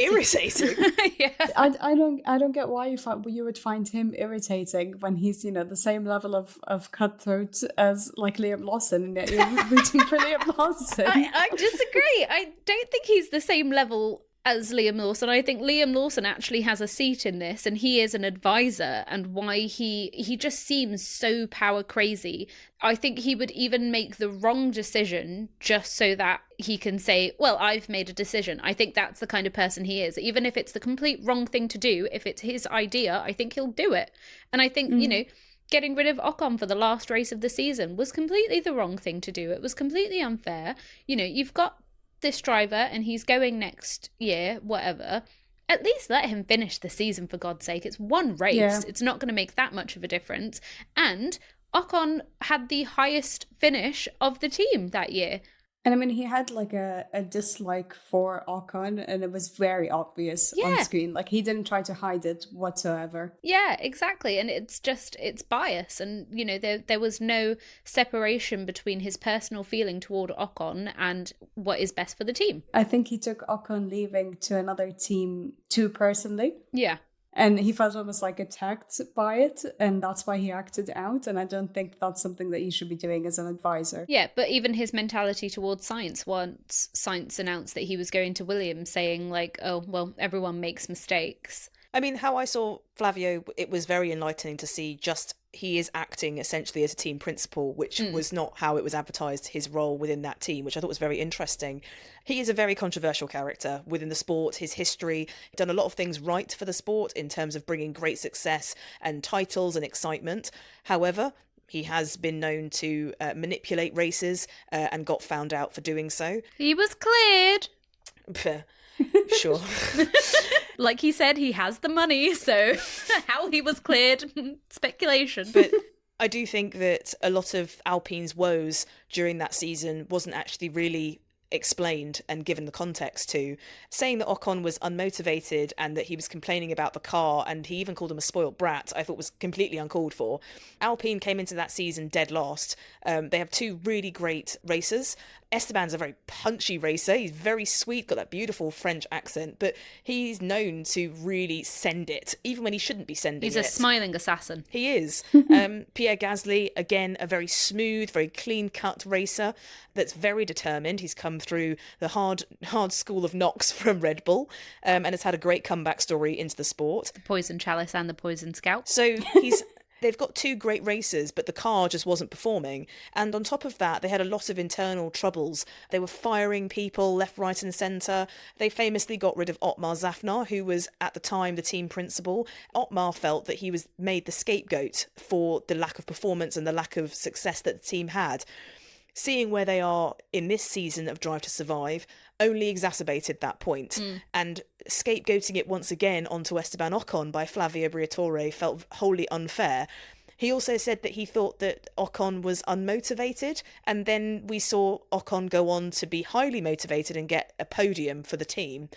Irritating? Yeah. I don't get why you would find him irritating when he's, the same level of cutthroat as like Liam Lawson, and yet you're rooting for Liam Lawson. I disagree. I don't think he's the same level as Liam Lawson. I think Liam Lawson actually has a seat in this, and he is an advisor, and why he just seems so power crazy. I think he would even make the wrong decision just so that he can say, well, I've made a decision. I think that's the kind of person he is. Even if it's the complete wrong thing to do, if it's his idea, I think he'll do it. And I think, getting rid of Ocon for the last race of the season was completely the wrong thing to do. It was completely unfair. You've got this driver and he's going next year, whatever. At least let him finish the season, for God's sake. It's one race. Yeah. It's not going to make that much of a difference. And Ocon had the highest finish of the team that year. And I mean, he had like a dislike for Ocon, and it was very obvious on screen. Like, he didn't try to hide it whatsoever. Yeah, exactly. And it's bias. And, there was no separation between his personal feeling toward Ocon and what is best for the team. I think he took Ocon leaving to another team too personally. Yeah. And he felt almost like attacked by it, and that's why he acted out. And I don't think that's something that he should be doing as an advisor. Yeah, but even his mentality towards Sainz, once Sainz announced that he was going to Williams, saying like, oh, well, everyone makes mistakes. I mean, how I saw Flavio, it was very enlightening to see just he is acting essentially as a team principal, which was not how it was advertised, his role within that team, which I thought was very interesting. He is a very controversial character within the sport, his history, done a lot of things right for the sport in terms of bringing great success and titles and excitement. However, he has been known to manipulate races and got found out for doing so. He was cleared. Sure. Like he said, he has the money, so how he was cleared, speculation. But I do think that a lot of Alpine's woes during that season wasn't actually really explained and given the context to. Saying that Ocon was unmotivated and that he was complaining about the car, and he even called him a spoilt brat, I thought was completely uncalled for. Alpine came into that season dead last. They have two really great racers. Esteban's a very punchy racer. He's very sweet, got that beautiful French accent, but he's known to really send it, even when he shouldn't be sending it. He's a smiling assassin. He is. Pierre Gasly, again, a very smooth, very clean-cut racer that's very determined. He's come through the hard school of knocks from Red Bull, and has had a great comeback story into the sport. The Poison Chalice and the Poison Scout. So they've got two great racers, but the car just wasn't performing. And on top of that, they had a lot of internal troubles. They were firing people left, right and centre. They famously got rid of Otmar Zafnar, who was at the time the team principal. Otmar felt that he was made the scapegoat for the lack of performance and the lack of success that the team had. Seeing where they are in this season of Drive to Survive only exacerbated that point. And scapegoating it once again onto Esteban Ocon by Flavio Briatore felt wholly unfair. He also said that he thought that Ocon was unmotivated, and then we saw Ocon go on to be highly motivated and get a podium for the team.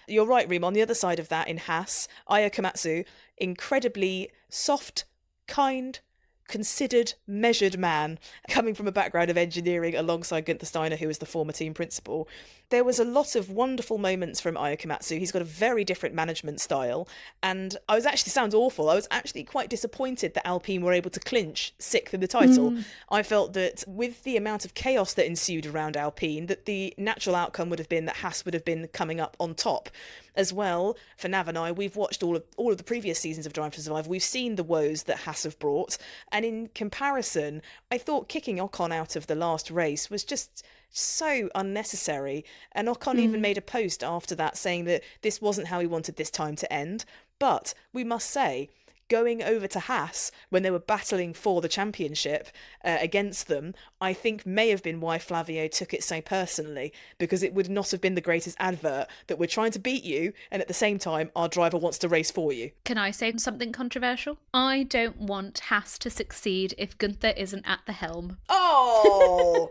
You're right, Reem. On the other side of that, in Haas, Aya Komatsu, incredibly soft, kind, considered, measured man, coming from a background of engineering alongside Gunther Steiner, who was the former team principal. There was a lot of wonderful moments from Aya Komatsu. He's got a very different management style, and sounds awful, I was actually quite disappointed that Alpine were able to clinch 6th in the title. I felt that with the amount of chaos that ensued around Alpine, that the natural outcome would have been that Haas would have been coming up on top. As well, for Nav and I, we've watched all of the previous seasons of Drive to Survive. We've seen the woes that Haas have brought, and in comparison, I thought kicking Ocon out of the last race was just so unnecessary. And Ocon even made a post after that saying that this wasn't how he wanted this time to end. But we must say, going over to Haas when they were battling for the championship against them, I think may have been why Flavio took it so personally, because it would not have been the greatest advert that we're trying to beat you and at the same time our driver wants to race for you. Can I say something controversial? I don't want Haas to succeed if Gunther isn't at the helm. Oh!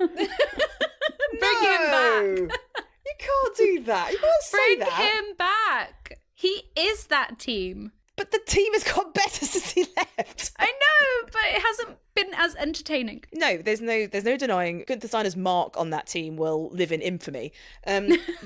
Bring him back! You can't do that. You can't say Bring that. him back! He is that team. But the team has got better since he left. I know, but it hasn't been as entertaining. No, there's no denying Gunther Steiner's mark on that team will live in infamy.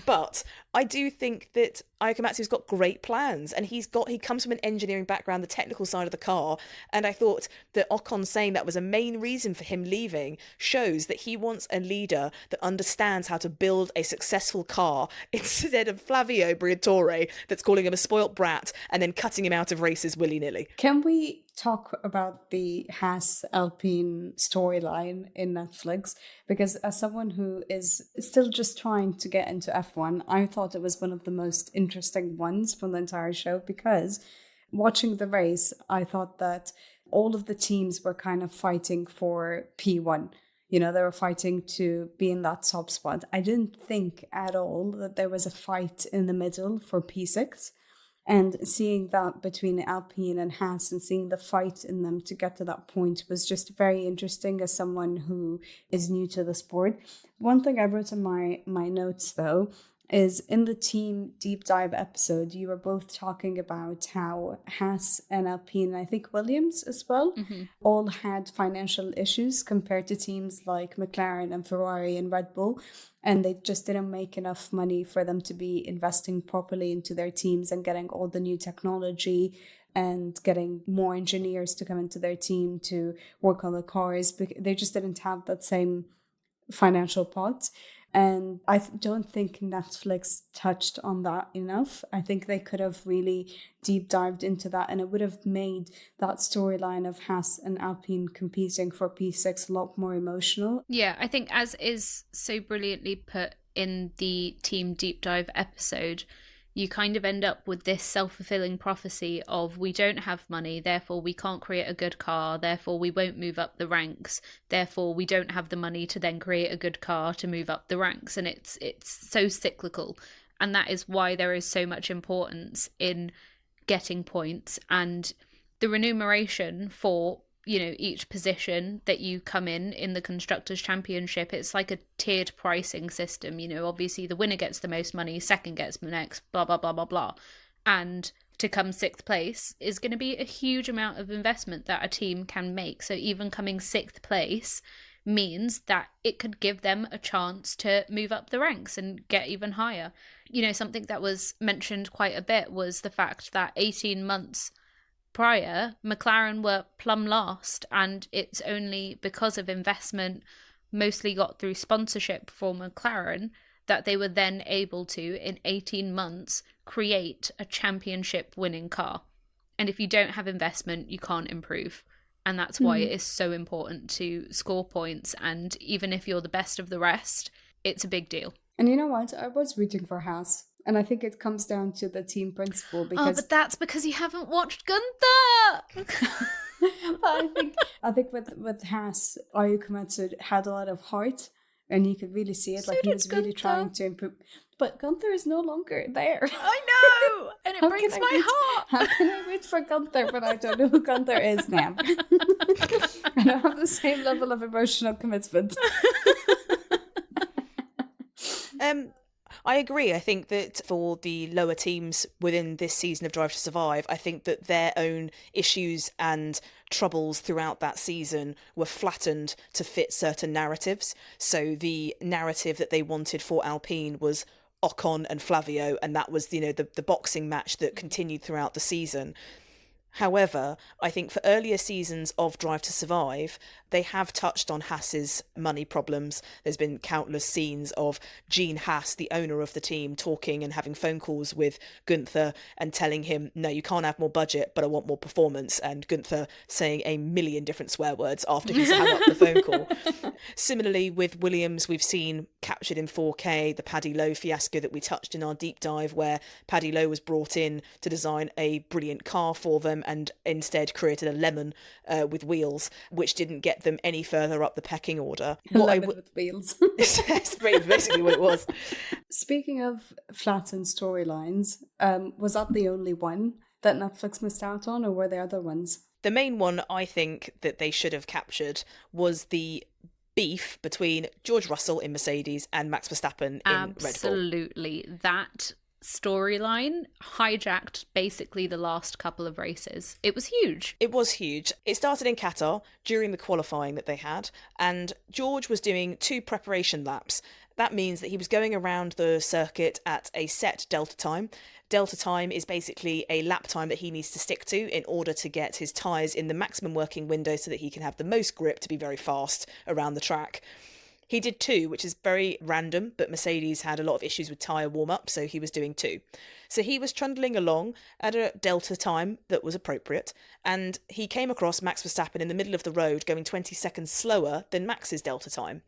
But I do think that Aya Komatsu's got great plans, and he comes from an engineering background, the technical side of the car, and I thought that Ocon saying that was a main reason for him leaving shows that he wants a leader that understands how to build a successful car instead of Flavio Briatore that's calling him a spoilt brat and then cutting him out of races willy-nilly. Can we talk about the Haas Alpine storyline in Netflix? Because as someone who is still just trying to get into F1, I thought it was one of the most interesting ones from the entire show, because watching the race, I thought that all of the teams were kind of fighting for P1. You know, they were fighting to be in that top spot. I didn't think at all that there was a fight in the middle for P6. And seeing that between Alpine and Haas and seeing the fight in them to get to that point was just very interesting as someone who is new to the sport. One thing I wrote in my notes, though, is in the team deep dive episode, you were both talking about how Haas and Alpine, I think Williams as well, all had financial issues compared to teams like McLaren and Ferrari and Red Bull. And they just didn't make enough money for them to be investing properly into their teams and getting all the new technology and getting more engineers to come into their team to work on the cars. They just didn't have that same financial pot. And I don't think Netflix touched on that enough. I think they could have really deep dived into that, and it would have made that storyline of Haas and Alpine competing for P6 a lot more emotional. Yeah, I think as is so brilliantly put in the team deep dive episode, you kind of end up with this self-fulfilling prophecy of we don't have money, therefore we can't create a good car, therefore we won't move up the ranks, therefore we don't have the money to then create a good car to move up the ranks. And it's so cyclical, and that is why there is so much importance in getting points, and the remuneration for each position that you come in the Constructors' Championship. It's like a tiered pricing system. Obviously the winner gets the most money, second gets the next, blah, blah, blah, blah, blah. And to come sixth place is going to be a huge amount of investment that a team can make. So even coming sixth place means that it could give them a chance to move up the ranks and get even higher. Something that was mentioned quite a bit was the fact that 18 months prior, McLaren were plumb last, and it's only because of investment, mostly got through sponsorship for McLaren, that they were then able to, in 18 months, create a championship winning car. And if you don't have investment, you can't improve. And that's why it is so important to score points. And even if you're the best of the rest, it's a big deal. And you know what? I was rooting for Haas. And I think it comes down to the team principle. Because but that's because you haven't watched Gunther! But I think with Haas, Ayu Komatsu had a lot of heart. And you could really see it. So Like, he was did really Gunther. trying to improve. But Gunther is no longer there. I know! And it breaks my heart! How can I root for Gunther when I don't know who Gunther is now? I don't have the same level of emotional commitment. I agree. I think that for the lower teams within this season of Drive to Survive, I think that their own issues and troubles throughout that season were flattened to fit certain narratives. So the narrative that they wanted for Alpine was Ocon and Flavio, and that was, the boxing match that continued throughout the season. However, I think for earlier seasons of Drive to Survive, they have touched on Haas's money problems. There's been countless scenes of Gene Haas, the owner of the team, talking and having phone calls with Gunther and telling him, no, you can't have more budget, but I want more performance. And Gunther saying a million different swear words after he's hung up the phone call. Similarly, with Williams, we've seen captured in 4K the Paddy Lowe fiasco that we touched in our deep dive, where Paddy Lowe was brought in to design a brilliant car for them and instead created a lemon with wheels, which didn't get them any further up the pecking order. With wheels. That's basically what it was. Speaking of flattened storylines, was that the only one that Netflix missed out on, or were there other ones? The main one I think that they should have captured was the beef between George Russell in Mercedes and Max Verstappen in Red Bull. Absolutely. That storyline hijacked basically the last couple of races. It was huge. It was huge. It started in Qatar during the qualifying that they had, and George was doing 2 preparation laps. That means that he was going around the circuit at a set delta time. Delta time is basically a lap time that he needs to stick to in order to get his tyres in the maximum working window so that he can have the most grip to be very fast around the track. He did 2, which is very random, but Mercedes had a lot of issues with tyre warm-up, so he was doing 2. So he was trundling along at a delta time that was appropriate, and he came across Max Verstappen in the middle of the road going 20 seconds slower than Max's delta time.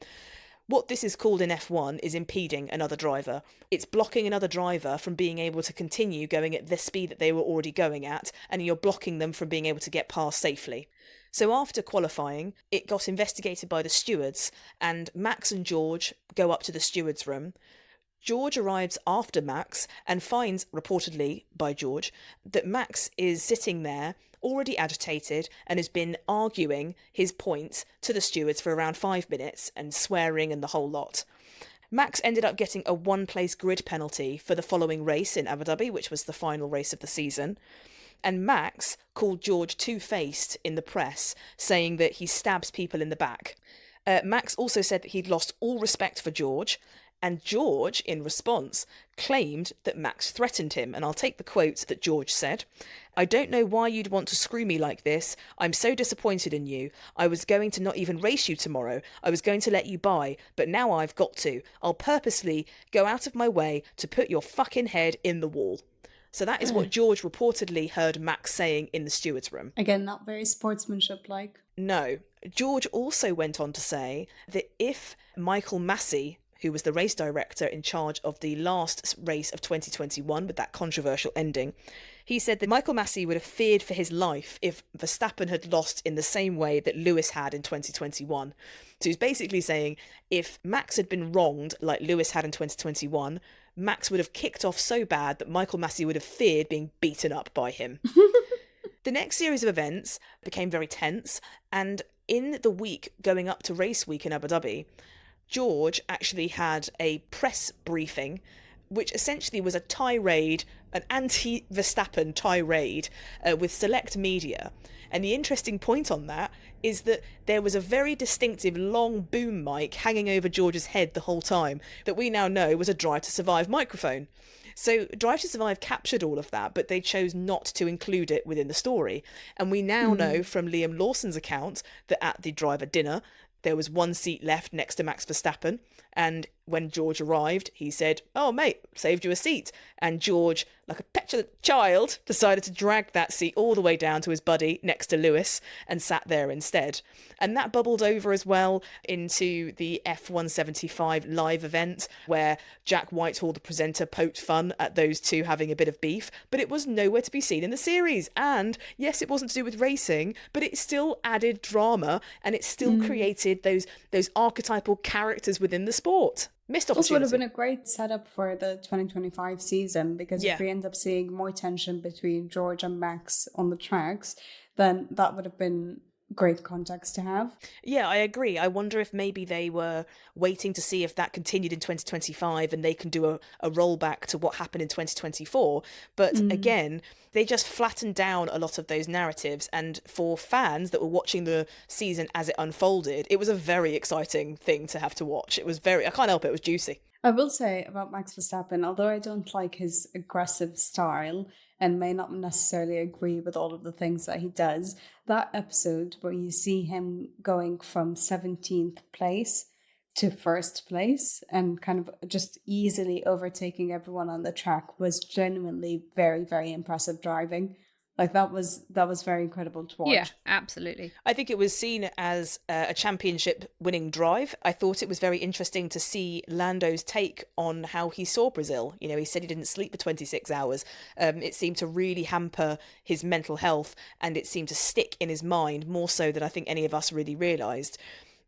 What this is called in F1 is impeding another driver. It's blocking another driver from being able to continue going at the speed that they were already going at, and you're blocking them from being able to get past safely. So after qualifying, it got investigated by the stewards, and Max and George go up to the stewards' room. George arrives after Max and finds, reportedly by George, that Max is sitting there already agitated and has been arguing his point to the stewards for around 5 minutes and swearing and the whole lot. Max ended up getting a 1-place grid penalty for the following race in Abu Dhabi, which was the final race of the season. And Max called George two-faced in the press, saying that he stabs people in the back. Max also said that he'd lost all respect for George, and George, in response, claimed that Max threatened him. And I'll take the quote that George said. "I don't know why you'd want to screw me like this. I'm so disappointed in you. I was going to not even race you tomorrow. I was going to let you by, but now I've got to. I'll purposely go out of my way to put your fucking head in the wall." So that is what George reportedly heard Max saying in the stewards' room. Again, not very sportsmanship-like. No. George also went on to say that if Michael Massey, who was the race director in charge of the last race of 2021 with that controversial ending, he said that Michael Massey would have feared for his life if Verstappen had lost in the same way that Lewis had in 2021. So he's basically saying if Max had been wronged like Lewis had in 2021, Max would have kicked off so bad that Michael Massey would have feared being beaten up by him. The next series of events became very tense, and in the week going up to race week in Abu Dhabi, George actually had a press briefing, which essentially was a tirade, an anti-Verstappen tirade with select media. And the interesting point on that is that there was a very distinctive long boom mic hanging over George's head the whole time that we now know was a Drive to Survive microphone. So Drive to Survive captured all of that, but they chose not to include it within the story. And we now know from Liam Lawson's account that at the driver dinner, there was one seat left next to Max Verstappen. And when George arrived, he said, "Oh, mate, saved you a seat." And George, like a petulant child, decided to drag that seat all the way down to his buddy next to Lewis and sat there instead. And that bubbled over as well into the F175 live event where Jack Whitehall, the presenter, poked fun at those two having a bit of beef, but it was nowhere to be seen in the series. And yes, it wasn't to do with racing, but it still added drama and it still created those archetypal characters within the sport. Missed opportunity. This would have been a great setup for the 2025 season, because if we end up seeing more tension between George and Max on the tracks, then that would have been great context to have. Yeah, I agree. I wonder if maybe they were waiting to see if that continued in 2025 and they can do a rollback to what happened in 2024. But again, they just flattened down a lot of those narratives. And for fans that were watching the season as it unfolded, it was a very exciting thing to have to watch. It was I can't help it, it was juicy. I will say about Max Verstappen, although I don't like his aggressive style and may not necessarily agree with all of the things that he does, that episode where you see him going from 17th place to first place and kind of just easily overtaking everyone on the track was genuinely very, very impressive driving. Like that was very incredible to watch. Yeah, absolutely. I think it was seen as a championship winning drive. I thought it was very interesting to see Lando's take on how he saw Brazil. You know, he said he didn't sleep for 26 hours. It seemed to really hamper his mental health and it seemed to stick in his mind more so than I think any of us really realised.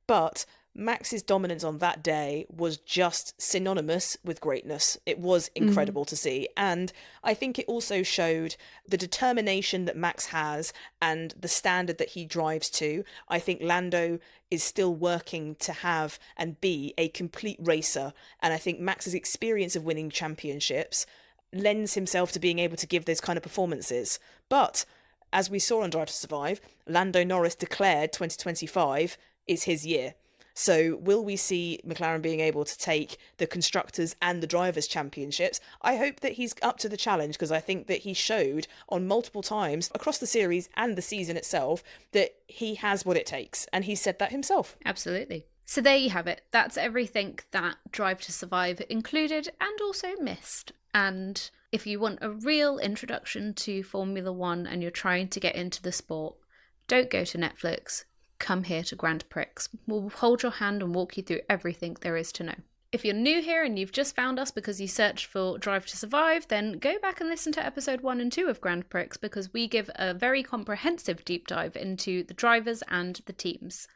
But Max's dominance on that day was just synonymous with greatness. It was incredible to see. And I think it also showed the determination that Max has and the standard that he drives to. I think Lando is still working to have and be a complete racer. And I think Max's experience of winning championships lends himself to being able to give those kind of performances. But as we saw on Drive to Survive, Lando Norris declared 2025 is his year. So will we see McLaren being able to take the Constructors and the Drivers' Championships? I hope that he's up to the challenge, because I think that he showed on multiple times across the series and the season itself that he has what it takes. And he said that himself. Absolutely. So there you have it. That's everything that Drive to Survive included and also missed. And if you want a real introduction to Formula One and you're trying to get into the sport, don't go to Netflix. Come here to Grand Prix. We'll hold your hand and walk you through everything there is to know. If you're new here and you've just found us because you searched for Drive to Survive, then go back and listen to episode 1 and 2 of Grand Prix, because we give a very comprehensive deep dive into the drivers and the teams.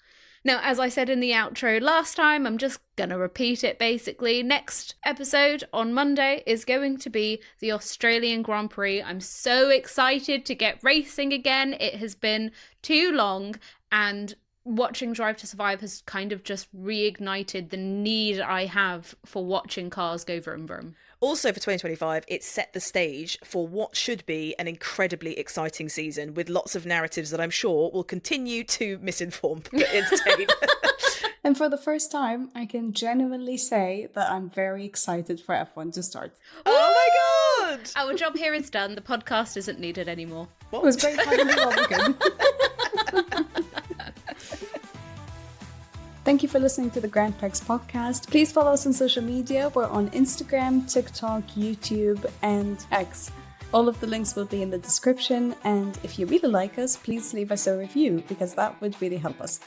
Now, as I said in the outro last time, I'm just going to repeat it basically. Next episode on Monday is going to be the Australian Grand Prix. I'm so excited to get racing again. It has been too long, and watching Drive to Survive has kind of just reignited the need I have for watching cars go vroom vroom. Also for 2025, it set the stage for what should be an incredibly exciting season with lots of narratives that I'm sure will continue to misinform but entertain. And for the first time, I can genuinely say that I'm very excited for F1 to start. Oh my god! Our job here is done. The podcast isn't needed anymore. What? It was great having you on again. Thank you for listening to the Grand Prix podcast. Please follow us on social media. We're on Instagram, TikTok, YouTube, and X. All of the links will be in the description. And if you really like us, please leave us a review, because that would really help us.